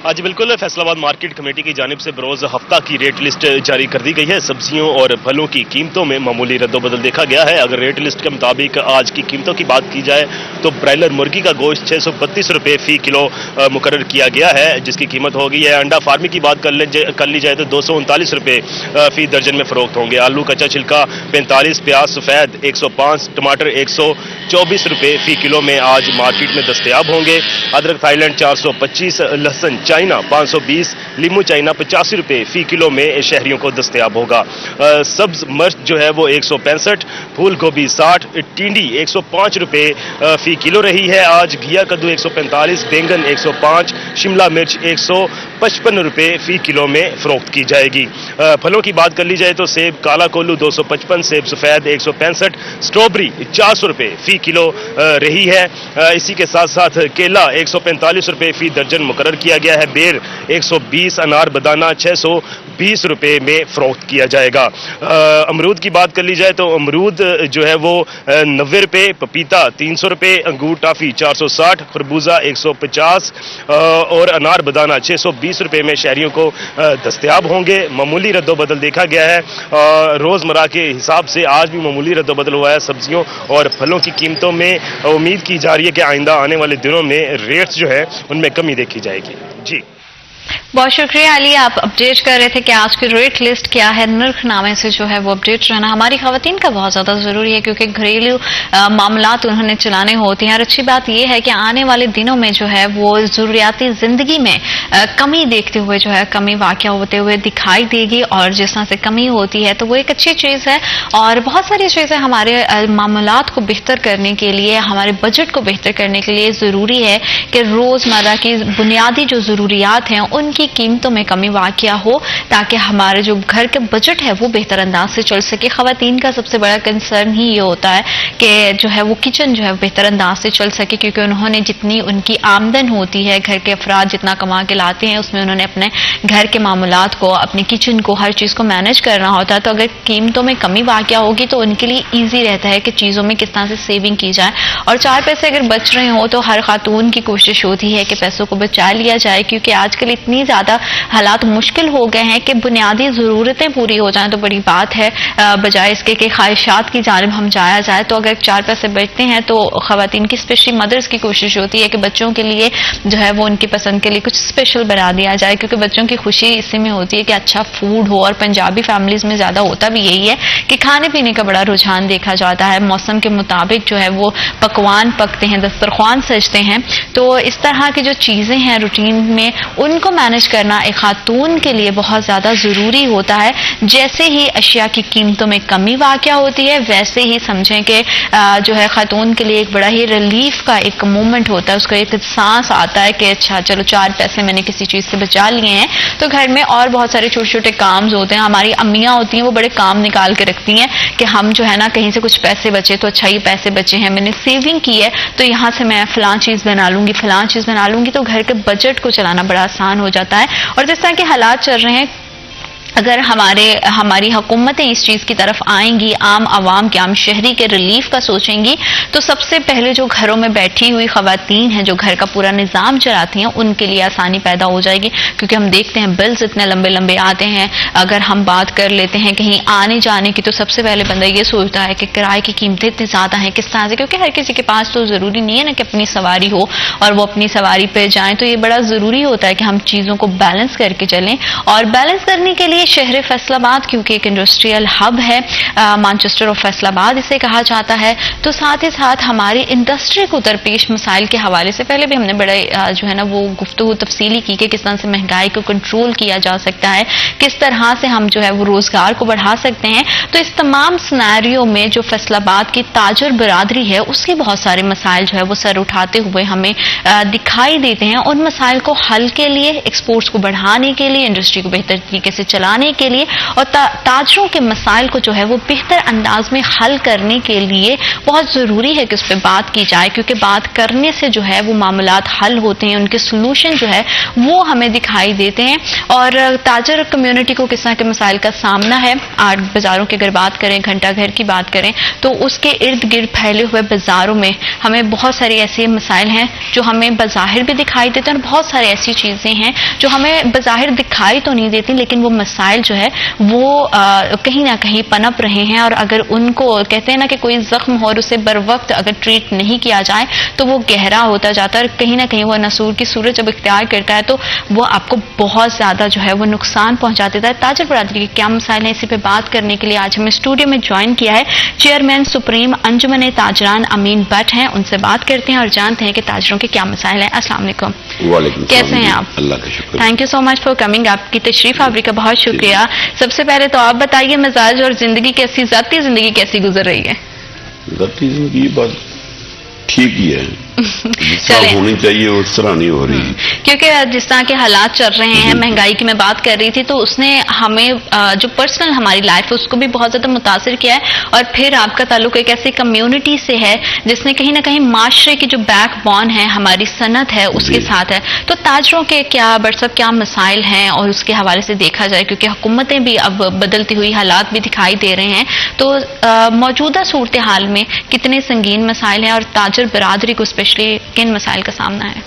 جی بالکل، فیصل آباد مارکیٹ کمیٹی کی جانب سے بروز ہفتہ کی ریٹ لسٹ جاری کر دی گئی ہے. سبزیوں اور پھلوں کی قیمتوں میں معمولی رد و بدل دیکھا گیا ہے. اگر ریٹ لسٹ کے مطابق آج کی قیمتوں کی بات کی جائے تو برائلر مرغی کا گوشت 632 روپے فی کلو مقرر کیا گیا ہے، جس کی قیمت ہو گئی ہے. انڈا فارمی کی بات کر لی جائے تو 239 روپے فی درجن میں فروخت ہوں گے. آلو کچا چھلکا 45، پیاز سفید 105، ٹماٹر 124 روپے فی کلو میں آج مارکیٹ میں دستیاب ہوں گے. ادرک تھائی لینڈ 425، لہسن چائنا 520، لیمو چائنا 85 روپے فی کلو میں شہریوں کو دستیاب ہوگا. سبز مرچ جو ہے وہ 165، پھول گوبھی 60، ٹینڈی 105 روپے فی کلو رہی ہے آج. گھیا کدو 145، بینگن 105، شملہ مرچ 155 روپے فی کلو میں فروخت کی جائے گی. پھلوں کی بات کر لی جائے تو سیب کالا کولو 255، سیب سفید 165، اسٹرابری 400 روپے فی کلو رہی ہے. اسی کے ساتھ ساتھ کیلا 145 روپے فی درجن مقرر کیا گیا ہے. بیر 120، انار بدانا 620 روپے میں فروخت کیا جائے گا. امرود کی بات کر لی جائے تو امرود جو ہے وہ 90 روپے، پپیتا 300 روپے، انگور ٹافی 460، خربوزہ 150 اور انار بدانا 620 روپے میں شہریوں کو دستیاب ہوں گے. معمولی رد و بدل دیکھا گیا ہے. روزمرہ کے حساب سے آج بھی معمولی رد و بدل ہوا ہے سبزیوں اور پھلوں کی قیمتوں میں. امید کی جا رہی ہے کہ آئندہ آنے والے دنوں میں ریٹس جو ہے ان میں کمی دیکھی جائے گی. جی بہت شکریہ علی، آپ اپڈیٹ کر رہے تھے کہ آج کی ریٹ لسٹ کیا ہے. نرخ نامے سے جو ہے وہ اپڈیٹ رہنا ہماری خواتین کا بہت زیادہ ضروری ہے، کیونکہ گھریلو معاملات انہوں نے چلانے ہوتے ہیں. اور اچھی بات یہ ہے کہ آنے والے دنوں میں جو ہے وہ ضروریاتی زندگی میں کمی دیکھتے ہوئے جو ہے کمی واقع ہوتے ہوئے دکھائی دے گی، اور جس طرح سے کمی ہوتی ہے تو وہ ایک اچھی چیز ہے. اور بہت ساری چیزیں ہمارے معاملات کو بہتر کرنے کے لیے، ہمارے بجٹ کو بہتر کرنے کے لیے ضروری ہے کہ روزمرہ کی بنیادی جو ضروریات ہیں ان کی قیمتوں میں کمی واقع ہو، تاکہ ہمارے جو گھر کا بجٹ ہے وہ بہتر انداز سے چل سکے. خواتین کا سب سے بڑا کنسرن ہی یہ ہوتا ہے کہ جو ہے وہ کچن جو ہے بہتر انداز سے چل سکے، کیونکہ انہوں نے جتنی ان کی آمدن ہوتی ہے، گھر کے افراد جتنا کما کے لاتے ہیں، اس میں انہوں نے اپنے گھر کے معاملات کو، اپنے کچن کو، ہر چیز کو مینج کرنا ہوتا ہے. تو اگر قیمتوں میں کمی واقع ہوگی تو ان کے لیے ایزی رہتا ہے کہ چیزوں میں کس طرح سے سیونگ کی جائے. اور 4 پیسے اگر بچ رہے ہوں تو ہر خاتون کی کوشش ہوتی ہے کہ پیسوں کو بچا لیا جائے، کیونکہ آج کل اتنی زیادہ حالات مشکل ہو گئے ہیں کہ بنیادی ضرورتیں پوری ہو جائیں تو بڑی بات ہے، بجائے اس کے کہ خواہشات کی جانب ہم جایا جائے. تو اگر 4 پیسے بچتے ہیں تو خواتین کی اسپیشلی مدرس کی کوشش ہوتی ہے کہ بچوں کے لیے جو ہے وہ ان کی پسند کے لیے کچھ اسپیشل بنا دیا جائے، کیونکہ بچوں کی خوشی اسی میں ہوتی ہے کہ اچھا فوڈ ہو. اور پنجابی فیملیز میں زیادہ ہوتا بھی یہی ہے کہ کھانے پینے کا بڑا رجحان دیکھا جاتا ہے. موسم کے مطابق جو ہے وہ پکوان پکتے ہیں، دسترخوان سجتے ہیں. تو اس طرح کی جو چیزیں ہیں روٹین میں ان کو مینج کرنا ایک خاتون کے لیے بہت زیادہ ضروری ہوتا ہے. جیسے ہی اشیاء کی قیمتوں میں کمی واقع ہوتی ہے ویسے ہی سمجھیں کہ جو ہے خاتون کے لیے ایک بڑا ہی ریلیف کا ایک مومنٹ ہوتا ہے, اس کا ایک احساس آتا ہے کہ اچھا چلو 4 پیسے میں نے کسی چیز سے بچا لیے ہیں. تو گھر میں اور بہت سارے چھوٹے چھوٹے کام ہوتے ہیں, ہماری امیاں ہوتی ہیں وہ بڑے کام نکال کے رکھتی ہیں کہ ہم جو ہے نا کہیں سے کچھ پیسے بچے تو اچھا یہ پیسے بچے ہیں, میں نے سیونگ کی ہے تو یہاں سے میں فلاں چیز بنا لوں گی فلاں چیز بنا لوں گی, تو گھر کے بجٹ کو چلانا بڑا آسان ہو جاتا ہے. اور جس طرح کے حالات چل رہے ہیں, اگر ہماری حکومتیں اس چیز کی طرف آئیں گی, عام عوام کے عام شہری کے ریلیف کا سوچیں گی, تو سب سے پہلے جو گھروں میں بیٹھی ہوئی خواتین ہیں جو گھر کا پورا نظام چلاتی ہیں ان کے لیے آسانی پیدا ہو جائے گی. کیونکہ ہم دیکھتے ہیں بلز اتنے لمبے لمبے آتے ہیں. اگر ہم بات کر لیتے ہیں کہیں آنے جانے کی تو سب سے پہلے بندہ یہ سوچتا ہے کہ کرائے کی قیمتیں اتنی زیادہ ہیں کس طرح سے, کیونکہ ہر کسی کے پاس تو ضروری نہیں ہے نا کہ اپنی سواری ہو اور وہ اپنی سواری پہ جائیں. تو یہ بڑا ضروری ہوتا ہے کہ ہم چیزوں کو بیلنس کر کے چلیں. اور بیلنس کرنے کے لیے شہر فیصل آباد کیونکہ ایک انڈسٹریل ہب ہے, مانچسٹر آف فیصل آباد اسے کہا جاتا ہے, تو ساتھ ہی ساتھ ہماری انڈسٹری کو درپیش مسائل کے حوالے سے پہلے بھی ہم نے بڑے جو ہے نا وہ گفتگو تفصیلی کی کہ کس طرح سے مہنگائی کو کنٹرول کیا جا سکتا ہے, کس طرح سے ہم جو ہے وہ روزگار کو بڑھا سکتے ہیں. تو اس تمام سینیریو میں جو فیصل آباد کی تاجر برادری ہے اس کے بہت سارے مسائل جو ہے وہ سر اٹھاتے ہوئے ہمیں دکھائی دیتے ہیں. ان مسائل کو حل کے لیے, ایکسپورٹس کو بڑھانے کے لیے, انڈسٹری کو بہتر طریقے سے چلانے کے لیے اور تاجروں کے مسائل کو جو ہے وہ بہتر انداز میں حل کرنے کے لیے بہت ضروری ہے کہ اس پہ بات کی جائے, کیونکہ بات کرنے سے جو ہے وہ معاملات حل ہوتے ہیں, ان کے سلوشن جو ہے وہ ہمیں دکھائی دیتے ہیں. اور تاجر کمیونٹی کو کس طرح کے مسائل کا سامنا ہے, آرٹ بازاروں کی اگر بات کریں, گھنٹہ گھر کی بات کریں, تو اس کے ارد گرد پھیلے ہوئے بازاروں میں ہمیں بہت سارے ایسے مسائل ہیں جو ہمیں بظاہر بھی دکھائی دیتے ہیں, اور بہت سارے ایسی چیزیں ہیں جو ہمیں بظاہر دکھائی تو نہیں دیتی لیکن وہ مسائل جو ہے وہ کہیں نہ کہیں پنپ رہے ہیں. اور اگر ان کو کہتے ہیں نا کہ کوئی زخم ہو اور اسے بر وقت اگر ٹریٹ نہیں کیا جائے تو وہ گہرا ہوتا جاتا ہے, اور کہیں نہ کہیں وہ نسور کی صورت جب اختیار کرتا ہے تو وہ آپ کو بہت زیادہ جو ہے وہ نقصان پہنچا دیتا ہے. تاجر برادری کے کیا مسائل ہیں, اسی پہ بات کرنے کے لیے آج ہمیں اسٹوڈیو میں جوائن کیا ہے چیئرمین سپریم انجمن تاجران امین بٹ ہیں. ان سے بات کرتے ہیں اور جانتے ہیں کہ تاجروں کے کیا مسائل ہیں. السلام علیکم. وعلیکم السلام. کیسے ہیں آپ؟ اللہ کا شکر. Thank you so much for coming. آپ کی تشریف آوری کا بہت شکریہ. سب سے پہلے تو آپ بتائیے مزاج اور زندگی کیسی, ذاتی زندگی کیسی گزر رہی ہے؟ ذاتی زندگی یہ بات ٹھیک ہی ہے, جس طرح ہونی چاہیے اس طرح نہیں ہو رہی. کیونکہ جس طرح کے حالات چل رہے ہیں, مہنگائی کی میں بات کر رہی تھی, تو اس نے ہمیں جو پرسنل ہماری لائف اس کو بھی بہت زیادہ متاثر کیا ہے. اور پھر آپ کا تعلق ایک ایسی کمیونٹی سے ہے جس نے کہیں نہ کہیں معاشرے کی جو بیک بون ہے, ہماری صنعت ہے, اس کے ساتھ ہے. تو تاجروں کے کیا برسب کیا مسائل ہیں اور اس کے حوالے سے دیکھا جائے, کیونکہ حکومتیں بھی اب بدلتی ہوئی حالات بھی دکھائی دے رہے ہیں, تو موجودہ صورتحال میں کتنے سنگین مسائل ہیں اور تاجر برادری کو اسپیشلی کن مسائل کا سامنا ہے؟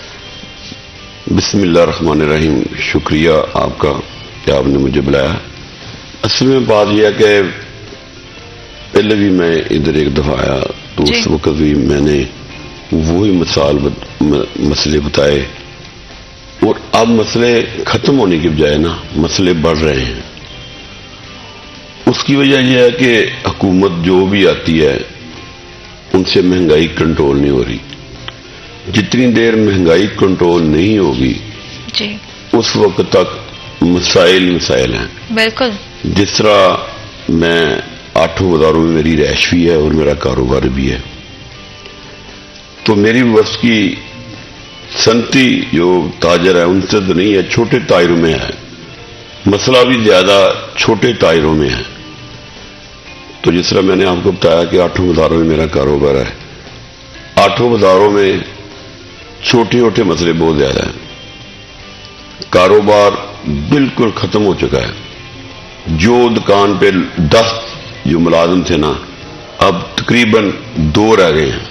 بسم اللہ الرحمن الرحیم. شکریہ آپ کا کہ آپ نے مجھے بلایا. اصل میں بات یہ ہے کہ پہلے بھی میں ادھر ایک دفعہ آیا تو اس وقت بھی میں نے وہی مسئلے بتائے, اور اب مسئلے ختم ہونے کے بجائے نا مسئلے بڑھ رہے ہیں. اس کی وجہ یہ ہے کہ حکومت جو بھی آتی ہے ان سے مہنگائی کنٹرول نہیں ہو رہی. جتنی دیر مہنگائی کنٹرول نہیں ہوگی جی اس وقت تک مسائل ہیں. بالکل. جس طرح میں 8 بازاروں میں میری رہائش بھی ہے اور میرا کاروبار بھی ہے, تو میری بس کی صنعتی جو تاجر ہے ان سے تو نہیں ہے, چھوٹے تاجروں میں ہے. مسئلہ بھی زیادہ چھوٹے تاجروں میں ہے. تو جس طرح میں نے آپ کو بتایا کہ 8 بازاروں میں میرا کاروبار ہے, 8 بازاروں میں چھوٹے چھوٹے مسئلے بہت زیادہ ہیں. کاروبار بالکل ختم ہو چکا ہے. جو دکان پہ 10 جو ملازم تھے نا, اب تقریباً 2 رہ گئے ہیں.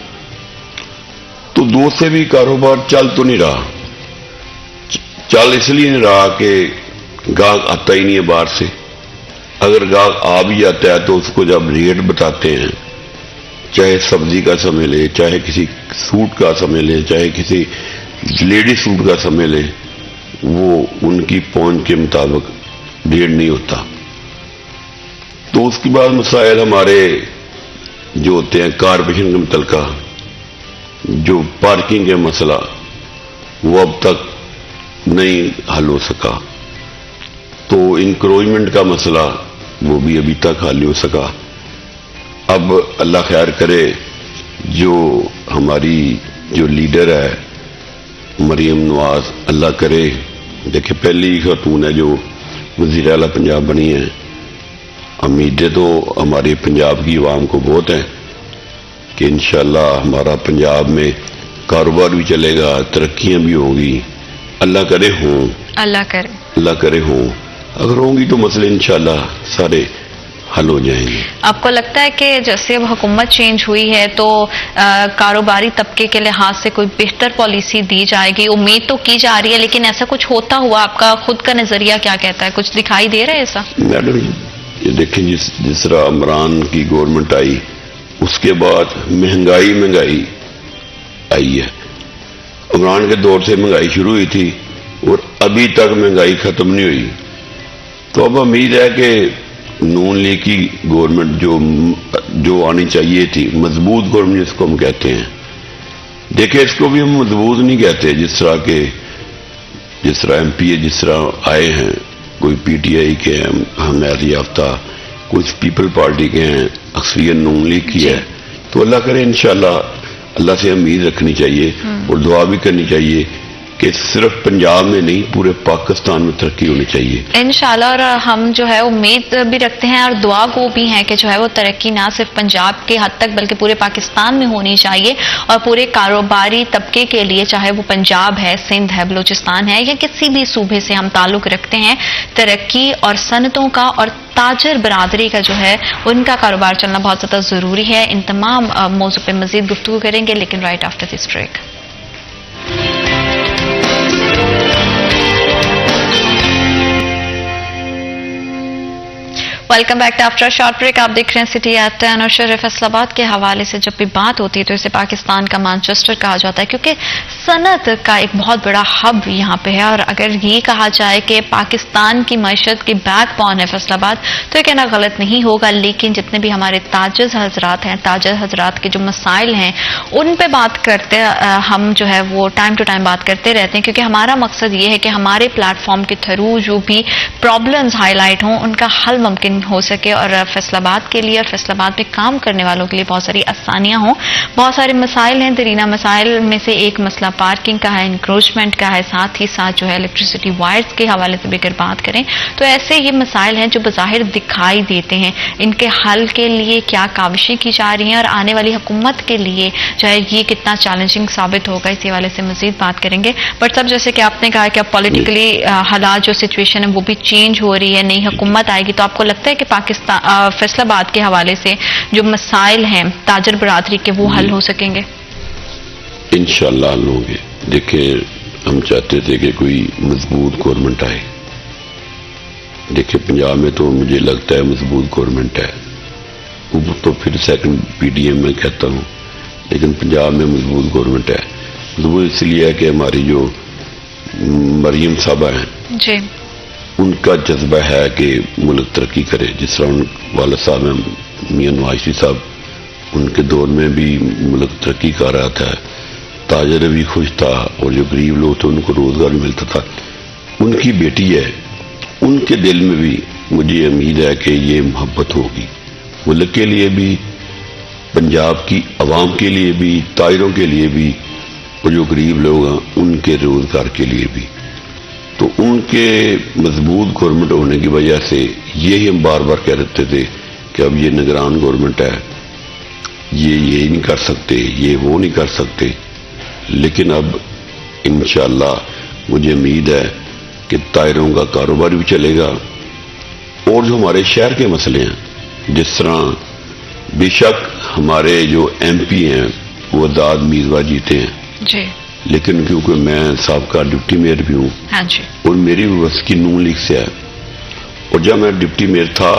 تو 2 سے بھی کاروبار چل تو نہیں رہا. چل اس لیے نہیں رہا کہ گاہک آتا ہی نہیں ہے باہر سے. اگر گاہک آ بھی جاتا ہے تو اس کو جب ریٹ بتاتے ہیں, چاہے سبزی کا سمے لے, چاہے کسی سوٹ کا سمے لے, چاہے کسی لیڈی سوٹ کا سمے لے, وہ ان کی پہنچ کے مطابق ریٹ نہیں ہوتا. تو اس کے بعد مسائل ہمارے جو ہوتے ہیں کارپوریشن کے متعلقہ, جو پارکنگ کے مسئلہ, وہ اب تک نہیں حل ہو سکا. تو انکروچمنٹ کا مسئلہ وہ بھی ابھی تک حل نہیں ہو سکا. اب اللہ خیر کرے، جو ہماری جو لیڈر ہے مریم نواز، اللہ کرے، دیکھیں پہلی خاتون ہے جو وزیر اعلیٰ پنجاب بنی ہے. امیدیں تو ہمارے پنجاب کی عوام کو بہت ہیں کہ انشاءاللہ ہمارا پنجاب میں کاروبار بھی چلے گا، ترقیاں بھی ہوں گی. اللہ کرے ہوں، اللہ کرے ہوں. اگر ہوں گی تو مسئلے انشاءاللہ سارے حل ہو جائیں گے. آپ کو لگتا ہے کہ جیسے اب حکومت چینج ہوئی ہے تو کاروباری طبقے کے لحاظ سے کوئی بہتر پالیسی دی جائے گی؟ امید تو کی جا رہی ہے، لیکن ایسا کچھ ہوتا ہوا آپ کا خود کا نظریہ کیا کہتا ہے؟ کچھ دکھائی دے رہا ہے ایسا؟ میڈم یہ دیکھیں جس طرح عمران کی گورنمنٹ آئی اس کے بعد مہنگائی آئی ہے. عمران کے دور سے مہنگائی شروع ہوئی تھی اور ابھی تک مہنگائی ختم نہیں ہوئی. تو اب امید ہے کہ نون لیگ کی گورنمنٹ جو آنی چاہیے تھی، مضبوط گورنمنٹ جس کو ہم کہتے ہیں، دیکھیں اس کو بھی ہم مضبوط نہیں کہتے. جس طرح ایم پی اے جس طرح آئے ہیں، کوئی پی ٹی آئی کے ہیں حمایت یافتہ، کچھ پیپل پارٹی کے ہیں، اکثریت نون لیگ کی ہے. تو اللہ کرے انشاءاللہ، اللہ سے امید رکھنی چاہیے اور دعا بھی کرنی چاہیے کہ صرف پنجاب میں نہیں پورے پاکستان میں ترقی ہونی چاہیے انشاءاللہ. اور ہم جو ہے امید بھی رکھتے ہیں اور دعا کو بھی ہیں کہ جو ہے وہ ترقی نہ صرف پنجاب کے حد تک بلکہ پورے پاکستان میں ہونی چاہیے، اور پورے کاروباری طبقے کے لیے، چاہے وہ پنجاب ہے، سندھ ہے، بلوچستان ہے یا کسی بھی صوبے سے ہم تعلق رکھتے ہیں، ترقی اور صنعتوں کا اور تاجر برادری کا جو ہے ان کا کاروبار چلنا بہت زیادہ ضروری ہے. ان تمام موضوع پہ مزید گفتگو کریں گے، لیکن right after this break. Welcome back to after short break. آپ دیکھ رہے ہیں سٹی ایٹ 10 اور شہر فیصل آباد کے حوالے سے جب بھی بات ہوتی ہے تو اسے پاکستان کا مانچسٹر کہا جاتا ہے، کیونکہ صنعت کا ایک بہت بڑا ہب یہاں پہ ہے. اور اگر یہ کہا جائے کہ پاکستان کی معیشت کی بیک بون ہے فیصل آباد تو یہ کہنا غلط نہیں ہوگا. لیکن جتنے بھی ہمارے تاجر حضرات کے جو مسائل ہیں ان پہ بات کرتے ہم جو ہے وہ ٹائم ٹو ٹائم بات کرتے رہتے ہیں، کیونکہ ہمارا مقصد یہ ہے کہ ہمارے پلیٹ فارم کے تھرو جو بھی پرابلمز ہائی لائٹ ہوں ان کا حل ممکن ہو سکے، اور فیصل آباد کے لیے اور فیصل آباد میں کام کرنے والوں کے لیے بہت ساری آسانیاں ہوں. بہت سارے مسائل ہیں، دیرینہ مسائل میں سے ایک مسئلہ پارکنگ کا ہے، انکروچمنٹ کا ہے، ساتھ ہی ساتھ جو ہے الیکٹریسٹی وائرز کے حوالے سے بھی اگر بات کریں تو ایسے یہ مسائل ہیں جو بظاہر دکھائی دیتے ہیں. ان کے حل کے لیے کیا کاوشیں کی جا رہی ہیں اور آنے والی حکومت کے لیے جو ہے یہ کتنا چیلنجنگ ثابت ہوگا، اسی حوالے سے مزید بات کریں گے. بٹ سب جیسے کہ آپ نے کہا کہ اب پولیٹیکلی حالات جو سچویشن ہے وہ بھی چینج ہو رہی ہے، نئی حکومت آئے گی، تو آپ کو لگتا ہے کہ پاکستان فیصل آباد کے حوالے سے جو مسائل ہیں تاجر برادری کے وہ حل ہو سکیں گے؟ انشاءاللہ حل ہوں گے. دیکھیں ہم چاہتے تھے کہ کوئی مضبوط گورنمنٹ آئے. دیکھیں پنجاب میں تو مجھے لگتا ہے مضبوط گورنمنٹ ہے، تو پھر سیکنڈ پی ڈی ایم میں کہتا ہوں، لیکن پنجاب میں مضبوط گورنمنٹ ہے. مضبوط اس لیے ہے کہ ہماری جو مریم صاحبہ ہیں جی، ان کا جذبہ ہے کہ ملک ترقی کرے. جس طرح ان والد صاحب ہیں میاں نواز شریف صاحب، ان کے دور میں بھی ملک ترقی کر رہا تھا، تاجر بھی خوش تھا اور جو غریب لوگ تھے ان کو روزگار بھی ملتا تھا. ان کی بیٹی ہے، ان کے دل میں بھی مجھے امید ہے کہ یہ محبت ہوگی ملک کے لیے بھی، پنجاب کی عوام کے لیے بھی، تاجروں کے لیے بھی، اور جو غریب لوگ ہیں ان کے روزگار کے لیے بھی. تو ان کے مضبوط گورنمنٹ ہونے کی وجہ سے یہی ہم بار بار کہہ رہتے تھے کہ اب یہ نگران گورنمنٹ ہے، یہ نہیں کر سکتے، یہ وہ نہیں کر سکتے. لیکن اب انشاءاللہ مجھے امید ہے کہ تاجروں کا کاروبار بھی چلے گا. اور جو ہمارے شہر کے مسئلے ہیں، جس طرح بے شک ہمارے جو ایم پی ہیں وہ آزاد میزبا جیتے ہیں جی، لیکن کیونکہ میں سابقہ ڈپٹی میئر بھی ہوں ہاں جی، اور میری وابستگی نون لیگ سے ہے، اور جب میں ڈپٹی میئر تھا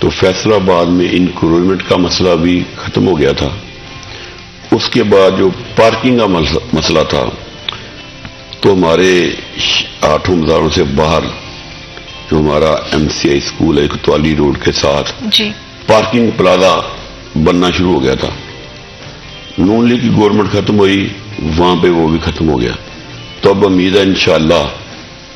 تو فیصل آباد میں انکروچمنٹ کا مسئلہ بھی ختم ہو گیا تھا. اس کے بعد جو پارکنگ کا مسئلہ تھا تو ہمارے 8 مزاروں سے باہر جو ہمارا ایم سی آئی اسکول ہے کوتوالی روڈ کے ساتھ جی، پارکنگ پلازا بننا شروع ہو گیا تھا. نون لیگ کی گورنمنٹ ختم ہوئی، وہاں پہ وہ بھی ختم ہو گیا. تو اب امید ہے انشاءاللہ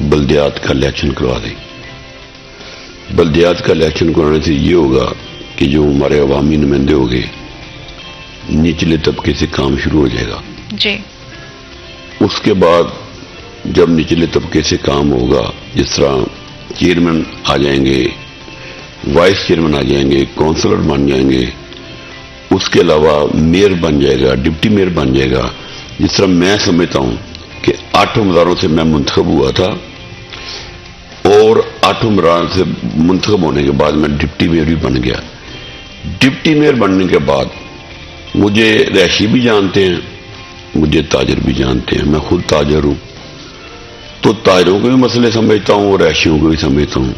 بلدیات کا الیکشن کروا دیں. بلدیات کا الیکشن کرانے سے یہ ہوگا کہ جو ہمارے عوامی نمائندے ہو گئے نچلے طبقے سے کام شروع ہو جائے گا. جی. اس کے بعد جب نچلے طبقے سے کام ہوگا، جس طرح چیئرمین آ جائیں گے، وائس چیئرمین آ جائیں گے، کونسلر بن جائیں گے، اس کے علاوہ میئر بن جائے گا، ڈپٹی میئر بن جائے گا. جس طرح میں سمجھتا ہوں کہ 8 امراروں سے میں منتخب ہوا تھا اور 8 امرار سے منتخب ہونے کے بعد میں ڈپٹی میئر بھی بن گیا. ڈپٹی میئر بننے کے بعد مجھے رہائشی بھی جانتے ہیں، مجھے تاجر بھی جانتے ہیں، میں خود تاجر ہوں، تو تاجروں کے بھی مسئلے سمجھتا ہوں اور رہائشیوں کو بھی سمجھتا ہوں.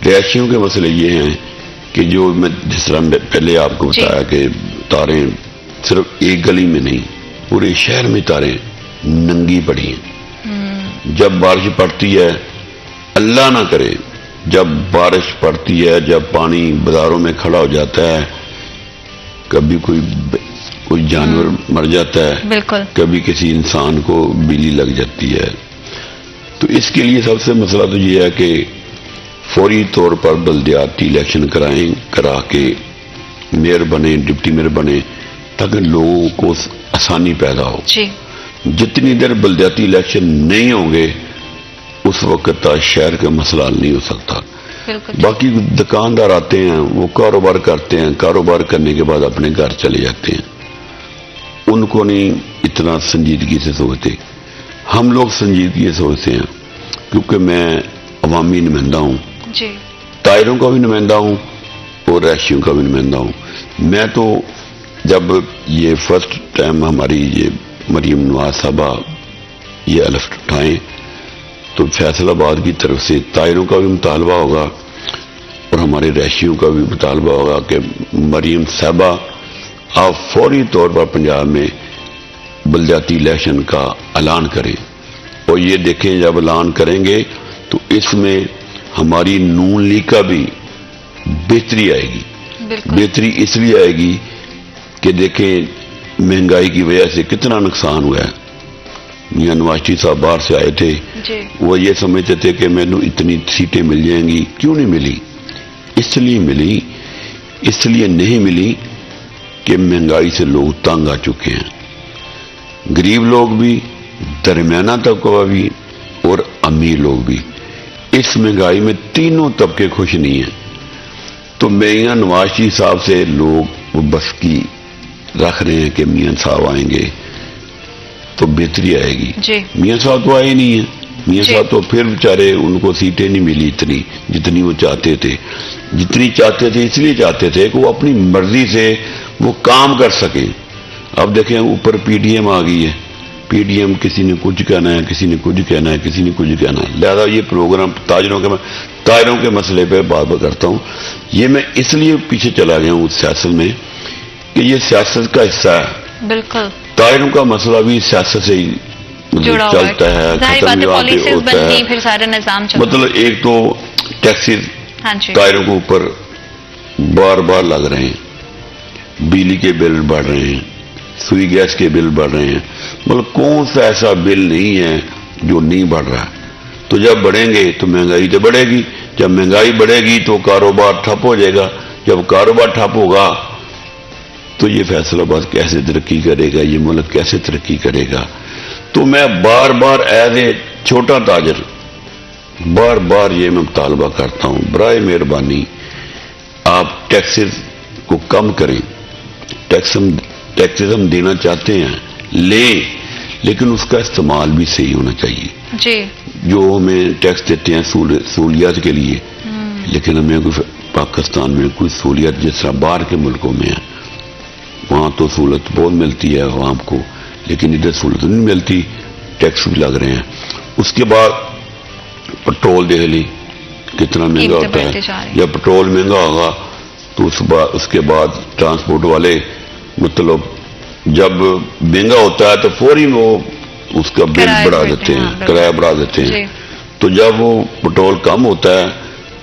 رہائشیوں کے مسئلے یہ ہیں کہ جو میں جس طرح پہلے آپ کو بتایا کہ تاریں صرف ایک گلی میں نہیں، پورے شہر میں تاریں ننگی پڑی ہیں. جب بارش پڑتی ہے، اللہ نہ کرے جب بارش پڑتی ہے، جب پانی بازاروں میں کھڑا ہو جاتا ہے، کبھی کوئی جانور مر جاتا ہے، بالکل، کبھی کسی انسان کو بلی لگ جاتی ہے. تو اس کے لیے سب سے مسئلہ تو یہ ہے کہ فوری طور پر بلدیاتی الیکشن کرا کے میئر بنے، ڈپٹی میئر بنے، تاکہ لوگوں کو آسانی پیدا ہو. جی. جتنی دیر بلدیاتی الیکشن نہیں ہوں گے اس وقت تک شہر کا مسئلہ حل نہیں ہو سکتا. باقی دکاندار آتے ہیں، وہ کاروبار کرتے ہیں، کاروبار کرنے کے بعد اپنے گھر چلے جاتے ہیں، ان کو نہیں اتنا سنجیدگی سے سوچتے. ہم لوگ سنجیدگی سے سوچتے ہیں کیونکہ میں عوامی نمائندہ ہوں، جی، تاجروں کا بھی نمائندہ ہوں اور رہائشیوں کا بھی نمائندہ ہوں. میں تو جب یہ فرسٹ ٹائم ہماری یہ مریم نواز صاحبہ یہ الفٹ اٹھائیں تو فیصل آباد کی طرف سے تاجروں کا بھی مطالبہ ہوگا اور ہمارے رہائشیوں کا بھی مطالبہ ہوگا کہ مریم صاحبہ آپ فوری طور پر پنجاب میں بلدیاتی الیکشن کا اعلان کریں. اور یہ دیکھیں جب اعلان کریں گے تو اس میں ہماری نون لیگ کا بھی بہتری آئے گی. بہتری اس لیے آئے گی کہ دیکھیں مہنگائی کی وجہ سے کتنا نقصان ہوا ہے. میاں نواز شریف صاحب باہر سے آئے تھے، وہ یہ سمجھتے تھے کہ میں اتنی سیٹیں مل جائیں گی. کیوں نہیں ملی؟ اس لیے ملی، اس لیے نہیں ملی کہ مہنگائی سے لوگ تنگ آ چکے ہیں، غریب لوگ بھی، درمیانہ طبقہ بھی اور امیر لوگ بھی. اس مہنگائی میں تینوں طبقے خوش نہیں ہیں. تو میاں نواز شریف صاحب سے لوگ وہ بس کی رکھ رہے ہیں کہ میاں صاحب آئیں گے تو بہتری آئے گی. میاں صاحب تو آئے نہیں ہیں. میاں صاحب تو پھر بیچارے ان کو سیٹیں نہیں ملی اتنی جتنی وہ چاہتے تھے. جتنی چاہتے تھے اس لیے چاہتے تھے کہ وہ اپنی مرضی سے وہ کام کر سکیں. اب دیکھیں اوپر پی ڈی ایم آ گئی ہے. پی ڈی ایم کسی نے کچھ کہنا ہے، کسی نے کچھ کہنا ہے، کسی نے کچھ کہنا ہے. لہذا یہ پروگرام تاجروں کے مسئلے پہ بات کرتا ہوں. یہ میں اس لیے پیچھے چلا گیا ہوں سیاست میں کہ یہ سیاست کا حصہ ہے. بالکل. تاجروں کا مسئلہ بھی سیاست سے ہی چلتا ہے، ختم ہوتا ہے. مطلب ایک تو ٹیکسز تاجروں کے اوپر بار بار لگ رہے ہیں، بجلی کے بل بڑھ رہے ہیں، سوئی گیس کے بل بڑھ رہے ہیں. مطلب کون سا ایسا بل نہیں ہے جو نہیں بڑھ رہا. تو جب بڑھیں گے تو مہنگائی تو بڑھے گی. جب مہنگائی بڑھے گی تو کاروبار ٹھپ ہو جائے گا. جب کاروبار ٹھپ ہوگا تو یہ فیصل آباد کیسے ترقی کرے گا، یہ ملک کیسے ترقی کرے گا. تو میں بار بار ایز اے چھوٹا تاجر بار بار یہ میں مطالبہ کرتا ہوں، برائے مہربانی آپ ٹیکسز کو کم کریں. ٹیکسز ہم دینا چاہتے ہیں لیں، لیکن اس کا استعمال بھی صحیح ہونا چاہیے. جی. جو ہمیں ٹیکس دیتے ہیں سہولیات کے لیے، لیکن ہمیں پاکستان میں کوئی سہولیات جس طرح باہر کے ملکوں میں ہے وہاں تو سہولت بہت ملتی ہے عوام کو، لیکن ادھر سہولت نہیں ملتی، ٹیکس بھی لگ رہے ہیں. اس کے بعد پٹرول دیکھ لی کتنا مہنگا ہوتا ہے. جب پٹرول مہنگا ہوگا تو اس کے بعد ٹرانسپورٹ والے مطلب جب مہنگا ہوتا ہے تو فوری وہ اس کا بل بڑھا دیتے ہیں، کرایہ بڑھا دیتے ہیں. تو جب وہ پٹرول کم ہوتا ہے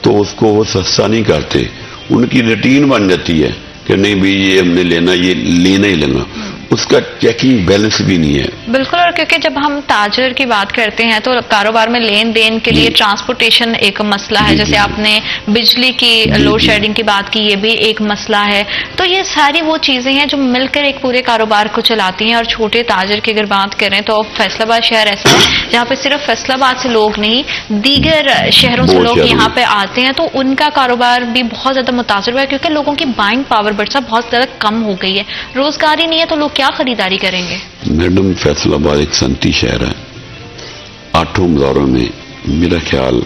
تو اس کو وہ سستا نہیں کرتے. ان کی روٹین بن جاتی ہے کہ نہیں بھائی یہ ہم نے لینا، یہ لینا ہی لینا. اس کا چیکنگ بیلنس بھی نہیں ہے. بالکل. اور کیونکہ جب ہم تاجر کی بات کرتے ہیں تو کاروبار میں لین دین کے لیے ٹرانسپورٹیشن ایک مسئلہ ہے. جیسے آپ نے بجلی کی لوڈ شیڈنگ کی بات کی, یہ بھی ایک مسئلہ ہے. تو یہ ساری وہ چیزیں ہیں جو مل کر ایک پورے کاروبار کو چلاتی ہیں. اور چھوٹے تاجر کی اگر بات کریں تو فیصل آباد شہر ایسا ہے جہاں پہ صرف فیصل آباد سے لوگ نہیں, دیگر شہروں سے لوگ یہاں پہ آتے ہیں, تو ان کا کاروبار بھی بہت زیادہ متاثر ہوا ہے کیونکہ لوگوں کی بائنگ پاور برسا بہت زیادہ کم ہو گئی ہے. روزگار ہی نہیں ہے تو لوگ کیا خریداری کریں گے؟ میڈم فیصل آباد ایک صنعتی شہر ہے. 8 بازاروں میں میرا خیال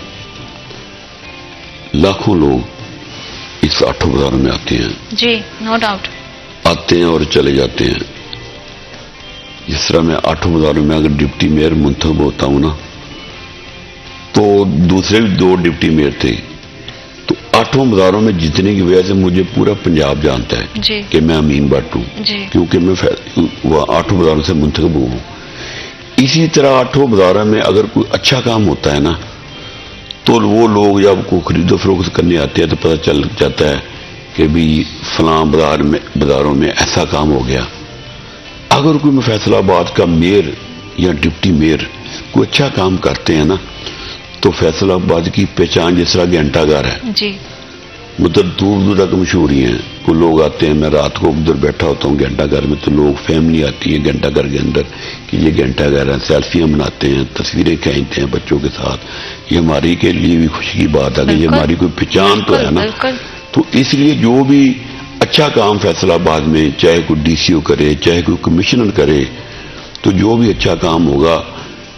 لاکھوں لوگ اس 8 بازاروں میں آتے ہیں. جی نو ڈاؤٹ. آتے ہیں اور چلے جاتے ہیں. جس طرح میں 8 بازاروں میں اگر ڈپٹی میئر منتخب ہوتا ہوں نا, تو دوسرے بھی 2 ڈپٹی میئر تھے, تو 8 بازاروں میں جتنے کی وجہ سے مجھے پورا پنجاب جانتا ہے جی. کہ میں امین بٹ ہوں جی. کیونکہ میں 8 بازاروں سے منتخب ہوں. اسی طرح 8 بازاروں میں اگر کوئی اچھا کام ہوتا ہے نا, تو وہ لوگ جب کو خرید و فروخت کرنے آتے ہیں تو پتہ چل جاتا ہے کہ بھی فلاں بازاروں میں ایسا کام ہو گیا. اگر کوئی فیصل آباد کا میئر یا ڈپٹی میئر کوئی اچھا کام کرتے ہیں نا, تو فیصل آباد کی پہچان جس طرح گھنٹہ گھر ہے جی, مطلب دور دور تک مشہوری ہیں. کوئی لوگ آتے ہیں, میں رات کو ادھر بیٹھا ہوتا ہوں گھنٹہ گھر میں, تو لوگ فیملی آتی ہے گھنٹہ گھر کے اندر کہ یہ گھنٹہ گھر ہے, سیلفیاں بناتے ہیں, تصویریں کھینچتے ہیں بچوں کے ساتھ. یہ ہماری کے لیے بھی خوشی کی بات ہے کہ یہ ہماری کوئی پہچان تو ہے نا. تو اس لیے جو بھی اچھا کام فیصل آباد میں, چاہے کوئی ڈی سی او کرے, چاہے کوئی کمشنر کرے, تو جو بھی اچھا کام ہوگا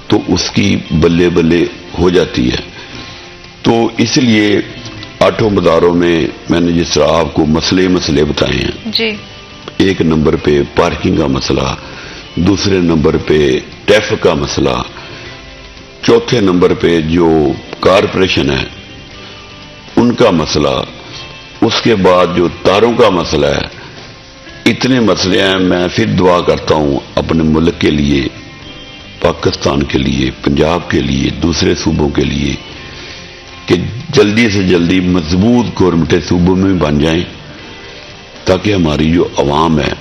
تو اس کی بلے بلے ہو جاتی ہے. تو اس لیے 8 بازاروں میں نے جس طرح آپ کو مسئلے بتائے ہیں جی. 1 نمبر پہ پارکنگ کا مسئلہ, دوسرے نمبر پہ ٹریفک کا مسئلہ, چوتھے نمبر پہ جو کارپوریشن ہے ان کا مسئلہ, اس کے بعد جو تاروں کا مسئلہ ہے. اتنے مسئلے ہیں. میں پھر دعا کرتا ہوں اپنے ملک کے لیے, پاکستان کے لیے, پنجاب کے لیے, دوسرے صوبوں کے لیے, کہ جلدی سے جلدی مضبوط گورنمنٹیں صوبوں میں بن جائیں تاکہ ہماری جو عوام ہے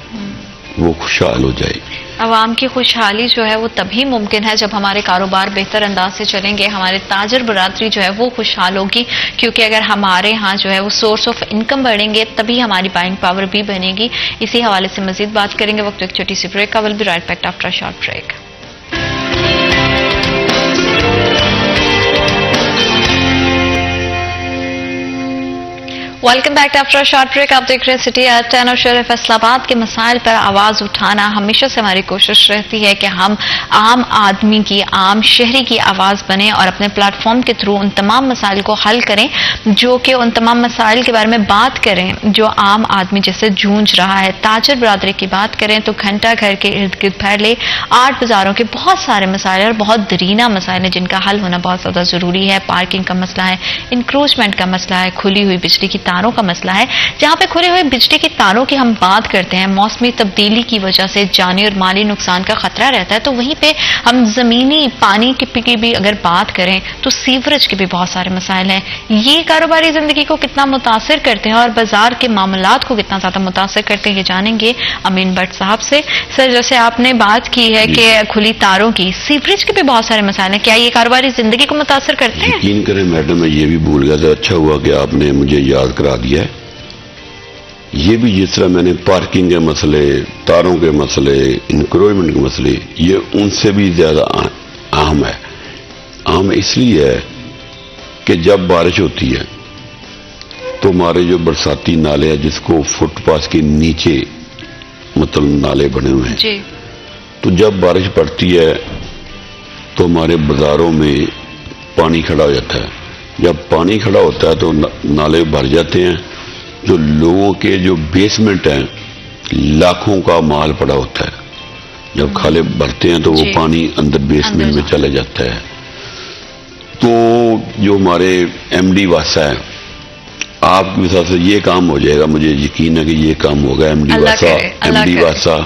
وہ خوشحال ہو جائے. عوام کی خوشحالی جو ہے وہ تبھی ممکن ہے جب ہمارے کاروبار بہتر انداز سے چلیں گے, ہمارے تاجر برادری جو ہے وہ خوشحال ہوگی, کیونکہ اگر ہمارے ہاں جو ہے وہ سورس آف انکم بڑھیں گے تبھی ہماری بائنگ پاور بھی بنے گی. اسی حوالے سے مزید بات کریں گے. وقت ایک چھوٹی سی بریک کا, will be right back after short break. Welcome back after short break. آپ دیکھ رہے ہیں سٹی ایٹ 10 اور شہر فیصل آباد کے مسائل پر آواز اٹھانا ہمیشہ سے ہماری کوشش رہتی ہے کہ ہم عام آدمی کی, عام شہری کی آواز بنیں اور اپنے پلیٹ فارم کے تھرو ان تمام مسائل کو حل کریں, جو کہ ان تمام مسائل کے بارے میں بات کریں جو عام آدمی جیسے جونج رہا ہے. تاجر برادری کی بات کریں تو گھنٹہ گھر کے ارد گرد پھیلے 8 بازاروں کے بہت سارے مسائل اور بہت درینہ مسائل ہیں جن کا حل ہونا بہت زیادہ ضروری ہے. پارکنگ کا مسئلہ ہے, انکروچمنٹ کا مسئلہ ہے, کھلی ہوئی بجلی کی تاروں کا مسئلہ ہے. جہاں پہ کھلے ہوئے بجلی کی تاروں کی ہم بات کرتے ہیں, موسمی تبدیلی کی وجہ سے جانی اور مالی نقصان کا خطرہ رہتا ہے, تو وہیں پہ ہم زمینی پانی کی بھی اگر بات کریں تو سیوریج کے بھی بہت سارے مسائل ہیں. یہ کاروباری زندگی کو کتنا متاثر کرتے ہیں اور بازار کے معاملات کو کتنا زیادہ متاثر کرتے ہیں, یہ جانیں گے امین بٹ صاحب سے. سر, جیسے آپ نے بات کی ہے کہ کھلی تاروں کی, سیوریج کے بھی بہت سارے مسائل ہیں, کیا یہ کاروباری زندگی کو متاثر کرتے ہیں؟ یقین کریں میڈم, میں یہ بھی بھول گیا تھا, اچھا ہوا کہ آپ نے مجھے یاد کرا دیا. یہ بھی جس طرح میں نے پارکنگ کے مسئلے, تاروں کے مسئلے, انکروچمنٹ کے مسئلے, یہ ان سے بھی زیادہ اہم ہے. اہم اس لیے ہے کہ جب بارش ہوتی ہے تو ہمارے جو برساتی نالے ہیں جس کو فٹ پاس کے نیچے مطلب نالے بنے ہوئے ہیں جی, تو جب بارش پڑتی ہے تو ہمارے بازاروں میں پانی کھڑا ہو جاتا ہے. جب پانی کھڑا ہوتا ہے تو نالے بھر جاتے ہیں. جو لوگوں کے جو بیسمنٹ ہیں لاکھوں کا مال پڑا ہوتا ہے, جب کھالے بھرتے ہیں تو وہ پانی اندر بیسمنٹ میں چلا جاتا ہے. تو جو ہمارے ایم ڈی واسا ہے, آپ کے حساب سے یہ کام ہو جائے گا, مجھے یقین ہے کہ یہ کام ہوگا. ایم ڈی واسا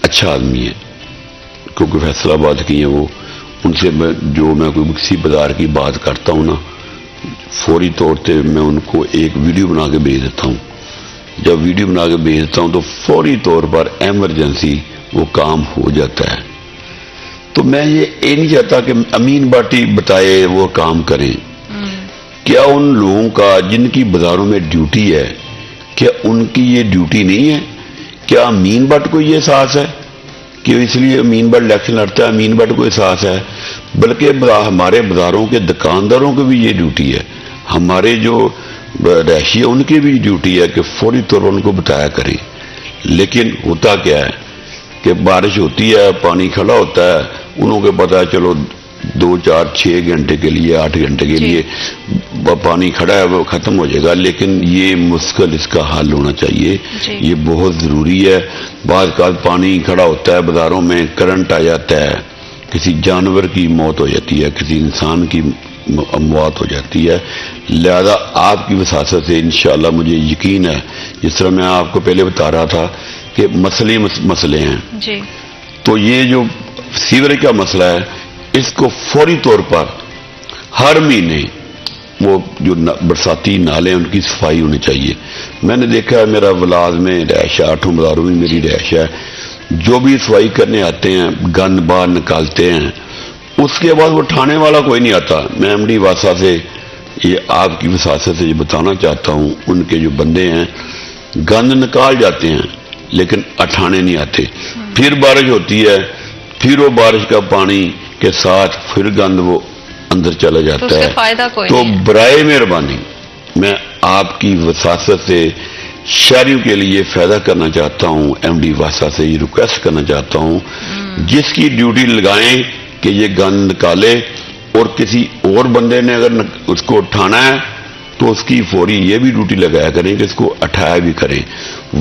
اچھا آدمی ہے کیونکہ فیصل آباد کی ہیں وہ. ان سے جو میں کوئی کسی بازار کی بات کرتا ہوں نا, فوری طور پہ میں ان کو ایک ویڈیو بنا کے بھیج دیتا ہوں جب ویڈیو بنا کے بھیجتا ہوں تو فوری طور پر ایمرجنسی وہ کام ہو جاتا ہے. تو میں یہ نہیں چاہتا کہ امین بھاٹی بتائے وہ کام کریں. کیا ان لوگوں کا جن کی بازاروں میں ڈیوٹی ہے کیا ان کی یہ ڈیوٹی نہیں ہے؟ کیا امین بٹ کو یہ احساس ہے کہ اس لیے امین بٹ الیکشن لڑتا ہے؟ امین بٹ کو احساس ہے، بلکہ ہمارے بازاروں کے دکانداروں کی بھی یہ ڈیوٹی ہے، ہمارے جو رہائشی ہے ان کی بھی ڈیوٹی ہے کہ فوری طور پر ان کو بتایا کریں. لیکن ہوتا کیا ہے کہ بارش ہوتی ہے، پانی کھڑا ہوتا ہے، انہوں کو پتا ہے چلو 2 4 6 گھنٹے کے لیے 8 گھنٹے کے لیے پانی کھڑا ہے وہ ختم ہو جائے گا. لیکن یہ مشکل اس کا حل ہونا چاہیے، یہ بہت ضروری ہے. بعض کا پانی کھڑا ہوتا ہے بازاروں میں، کرنٹ آ جاتا ہے، کسی جانور کی موت ہو جاتی ہے، کسی انسان کی موت ہو جاتی ہے. لہذا آپ کی وساطت سے انشاءاللہ مجھے یقین ہے، جس طرح میں آپ کو پہلے بتا رہا تھا کہ مسئلے ہیں. تو یہ جو سیوریج کا مسئلہ ہے اس کو فوری طور پر ہر مہینے وہ جو برساتی نالے ہیں ان کی صفائی ہونی چاہیے. میں نے دیکھا ہے میرا ولاد میں رہائش ہے، 8 بازاروں میں میری رہائش ہے، جو بھی صفائی کرنے آتے ہیں گند باہر نکالتے ہیں، اس کے بعد وہ اٹھانے والا کوئی نہیں آتا. میں ایم ڈی واسطہ سے یہ آپ کی وساطت سے یہ بتانا چاہتا ہوں، ان کے جو بندے ہیں گند نکال جاتے ہیں لیکن اٹھانے نہیں آتے. پھر بارش ہوتی ہے، پھر وہ بارش کا پانی کے ساتھ پھر گند وہ اندر چلا جاتا ہے. تو برائے مہربانی میں آپ کی وساطت سے شہریوں کے لیے فائدہ کرنا چاہتا ہوں، ایم ڈی واسطہ سے یہ ریکویسٹ کرنا چاہتا ہوں جس کی ڈیوٹی لگائیں کہ یہ گند نکالے، اور کسی اور بندے نے اگر اس کو اٹھانا ہے تو اس کی فوری یہ بھی ڈیوٹی لگایا کریں کہ اس کو اٹھایا بھی کریں.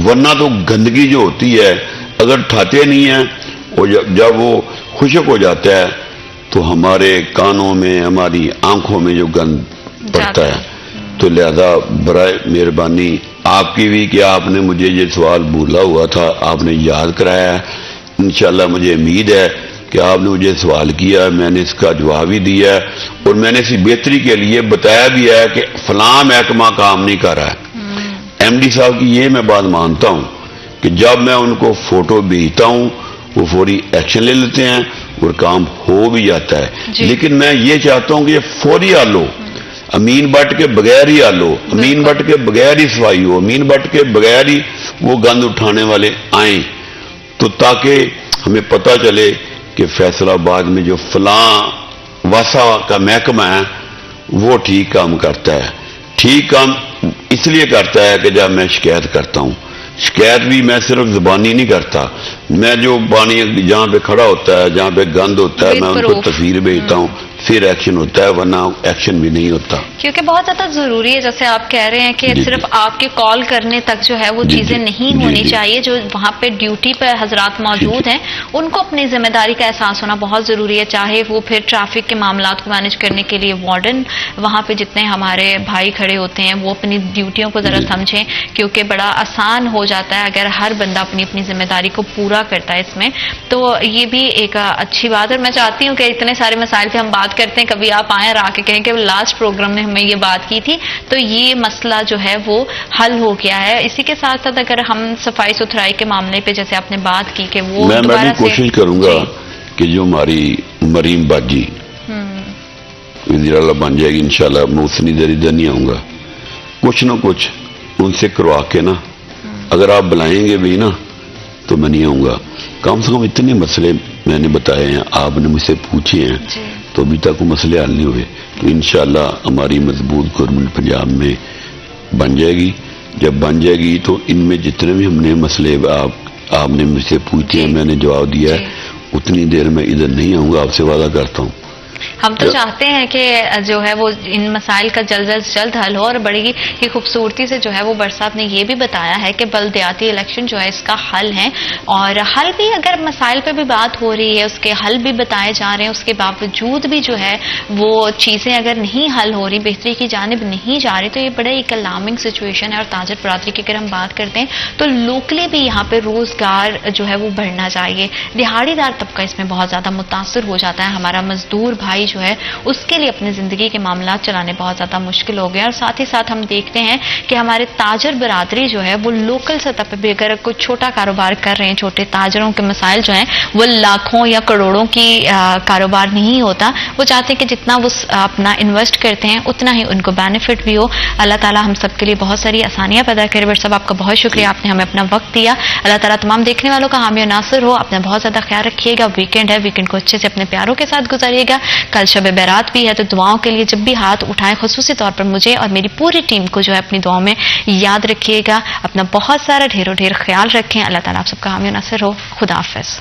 ورنہ تو گندگی جو ہوتی ہے اگر اٹھاتے نہیں ہیں اور جب وہ خشک ہو جاتا ہے تو ہمارے کانوں میں ہماری آنکھوں میں جو گند پڑتا ہے. تو لہذا برائے مہربانی آپ کی بھی کہ آپ نے مجھے یہ سوال بھولا ہوا تھا، آپ نے یاد کرایا ہے. انشاءاللہ مجھے امید ہے کہ آپ نے مجھے سوال کیا، میں نے اس کا جواب ہی دیا ہے، اور میں نے اسی بہتری کے لیے بتایا بھی ہے کہ فلاں محکمہ کام نہیں کر رہا ہے. ایم ڈی صاحب کی یہ میں بات مانتا ہوں کہ جب میں ان کو فوٹو بھیجتا ہوں وہ فوری ایکشن لے لیتے ہیں اور کام ہو بھی جاتا ہے. لیکن میں یہ چاہتا ہوں کہ یہ فوری حل ہو، امین بٹ کے بغیر ہی حل ہو، امین بٹ کے بغیر ہی صفائی ہو، امین بٹ کے بغیر ہی وہ گند اٹھانے والے آئیں، تو تاکہ ہمیں پتہ چلے کہ فیصل آباد میں جو فلاں واسا کا محکمہ ہے وہ ٹھیک کام کرتا ہے. ٹھیک کام اس لیے کرتا ہے کہ جب میں شکایت کرتا ہوں، شکایت بھی میں صرف زبانی نہیں کرتا، میں جو پانی جہاں پہ کھڑا ہوتا ہے جہاں پہ گند ہوتا ہے میں ان کو تصویر بھیجتا ہوں، پھر ایکشن ہوتا ہے، ورنہ ایکشن بھی نہیں ہوتا. کیونکہ بہت زیادہ ضروری ہے، جیسے آپ کہہ رہے ہیں کہ صرف آپ کے کال کرنے تک جو ہے وہ چیزیں نہیں ہونی چاہیے. جو وہاں پہ ڈیوٹی پہ حضرات موجود ہیں ان کو اپنی ذمہ داری کا احساس ہونا بہت ضروری ہے. چاہے وہ پھر ٹریفک کے معاملات کو مینیج کرنے کے لیے وارڈن، وہاں پہ جتنے ہمارے بھائی کھڑے ہوتے ہیں وہ اپنی ڈیوٹیوں کو ذرا سمجھیں، کیونکہ بڑا آسان ہو جاتا ہے اگر ہر بندہ اپنی اپنی ذمہ داری کو پورا کرتا ہے اس میں. تو یہ بھی ایک اچھی بات ہے. میں چاہتی ہوں کہ اتنے سارے مسائل پہ ہم بات کرتے ہیں، کبھی آپ آئیں اور آ کے کہیں کہ لاسٹ پروگرام میں ہمیں یہ بات کی تھی، تو یہ مسئلہ جو ہے وہ حل ہو گیا ہے. اسی کے ساتھ ساتھ اگر ہم صفائی ستھرائی کے معاملے پہ جیسے آپ نے بات کی کہ وہ میں بھی کوشش کروں گا کہ جو ہماری مریم باجی وزیر اعلیٰ بن جائے گی انشاءاللہ، میں اتنی دیر ادھر نہیں آؤں گا، کچھ نہ کچھ ان سے کروا کے نا، اگر آپ بلائیں گے بھی نا تو میں نہیں آؤں گا. کم سے کم اتنے مسئلے میں نے بتائے ہیں، آپ نے مجھ سے پوچھے ہیں، تو ابھی تک وہ مسئلے حل نہیں ہوئے. تو انشاءاللہ ہماری مضبوط گورنمنٹ پنجاب میں بن جائے گی. جب بن جائے گی تو ان میں جتنے بھی ہم نے مسئلے آپ نے مجھ سے پوچھے ہیں میں نے جواب دیا ہے، اتنی دیر میں ادھر نہیں آؤں گا، آپ سے وعدہ کرتا ہوں. ہم تو چاہتے ہیں کہ جو ہے وہ ان مسائل کا جلد از جلد حل ہو. اور بڑی ہی خوبصورتی سے جو ہے وہ برسات نے یہ بھی بتایا ہے کہ بلدیاتی الیکشن جو ہے اس کا حل ہے، اور حل بھی اگر مسائل پہ بھی بات ہو رہی ہے اس کے حل بھی بتائے جا رہے ہیں، اس کے باوجود بھی جو ہے وہ چیزیں اگر نہیں حل ہو رہی، بہتری کی جانب نہیں جا رہی، تو یہ بڑا ایک الارمنگ سچویشن ہے. اور تاجر برادری کی اگر ہم بات کرتے ہیں تو لوکلی بھی یہاں پہ روزگار جو ہے وہ بڑھنا چاہیے. دہاڑی دار طبقہ اس میں بہت زیادہ متاثر ہو جاتا ہے. ہمارا مزدور بھائی جو ہے اس کے لیے اپنی زندگی کے معاملات چلانے بہت زیادہ مشکل ہو گئے. اور ساتھ ہی ساتھ ہم دیکھتے ہیں کہ ہمارے تاجر برادری جو ہے وہ لوکل سطح پہ بھی اگر کوئی چھوٹا کاروبار کر رہے ہیں, چھوٹے تاجروں کے مسائل جو ہیں وہ لاکھوں یا کروڑوں کی کاروبار نہیں ہوتا. وہ چاہتے ہیں کہ جتنا وہ اپنا انویسٹ کرتے ہیں اتنا ہی ان کو بینیفٹ بھی ہو. اللہ تعالیٰ ہم سب کے لیے بہت ساری آسانیاں پیدا کرے. بٹ صاحب آپ کا بہت شکریہ, آپ نے ہمیں اپنا وقت دیا. اللہ تعالیٰ تمام دیکھنے والوں کا حامی و ناصر ہو. اپنا بہت زیادہ خیال رکھیے گا. ویکینڈ ہے, ویکینڈ کو اچھے سے اپنے پیاروں کے ساتھ گزاریے گا. کل شب برات بھی ہے, تو دعاؤں کے لیے جب بھی ہاتھ اٹھائیں خصوصی طور پر مجھے اور میری پوری ٹیم کو جو ہے اپنی دعاؤں میں یاد رکھیے گا. اپنا بہت سارا ڈھیر خیال رکھیں. اللہ تعالیٰ آپ سب کا حامی و ناصر ہو. خدا حافظ.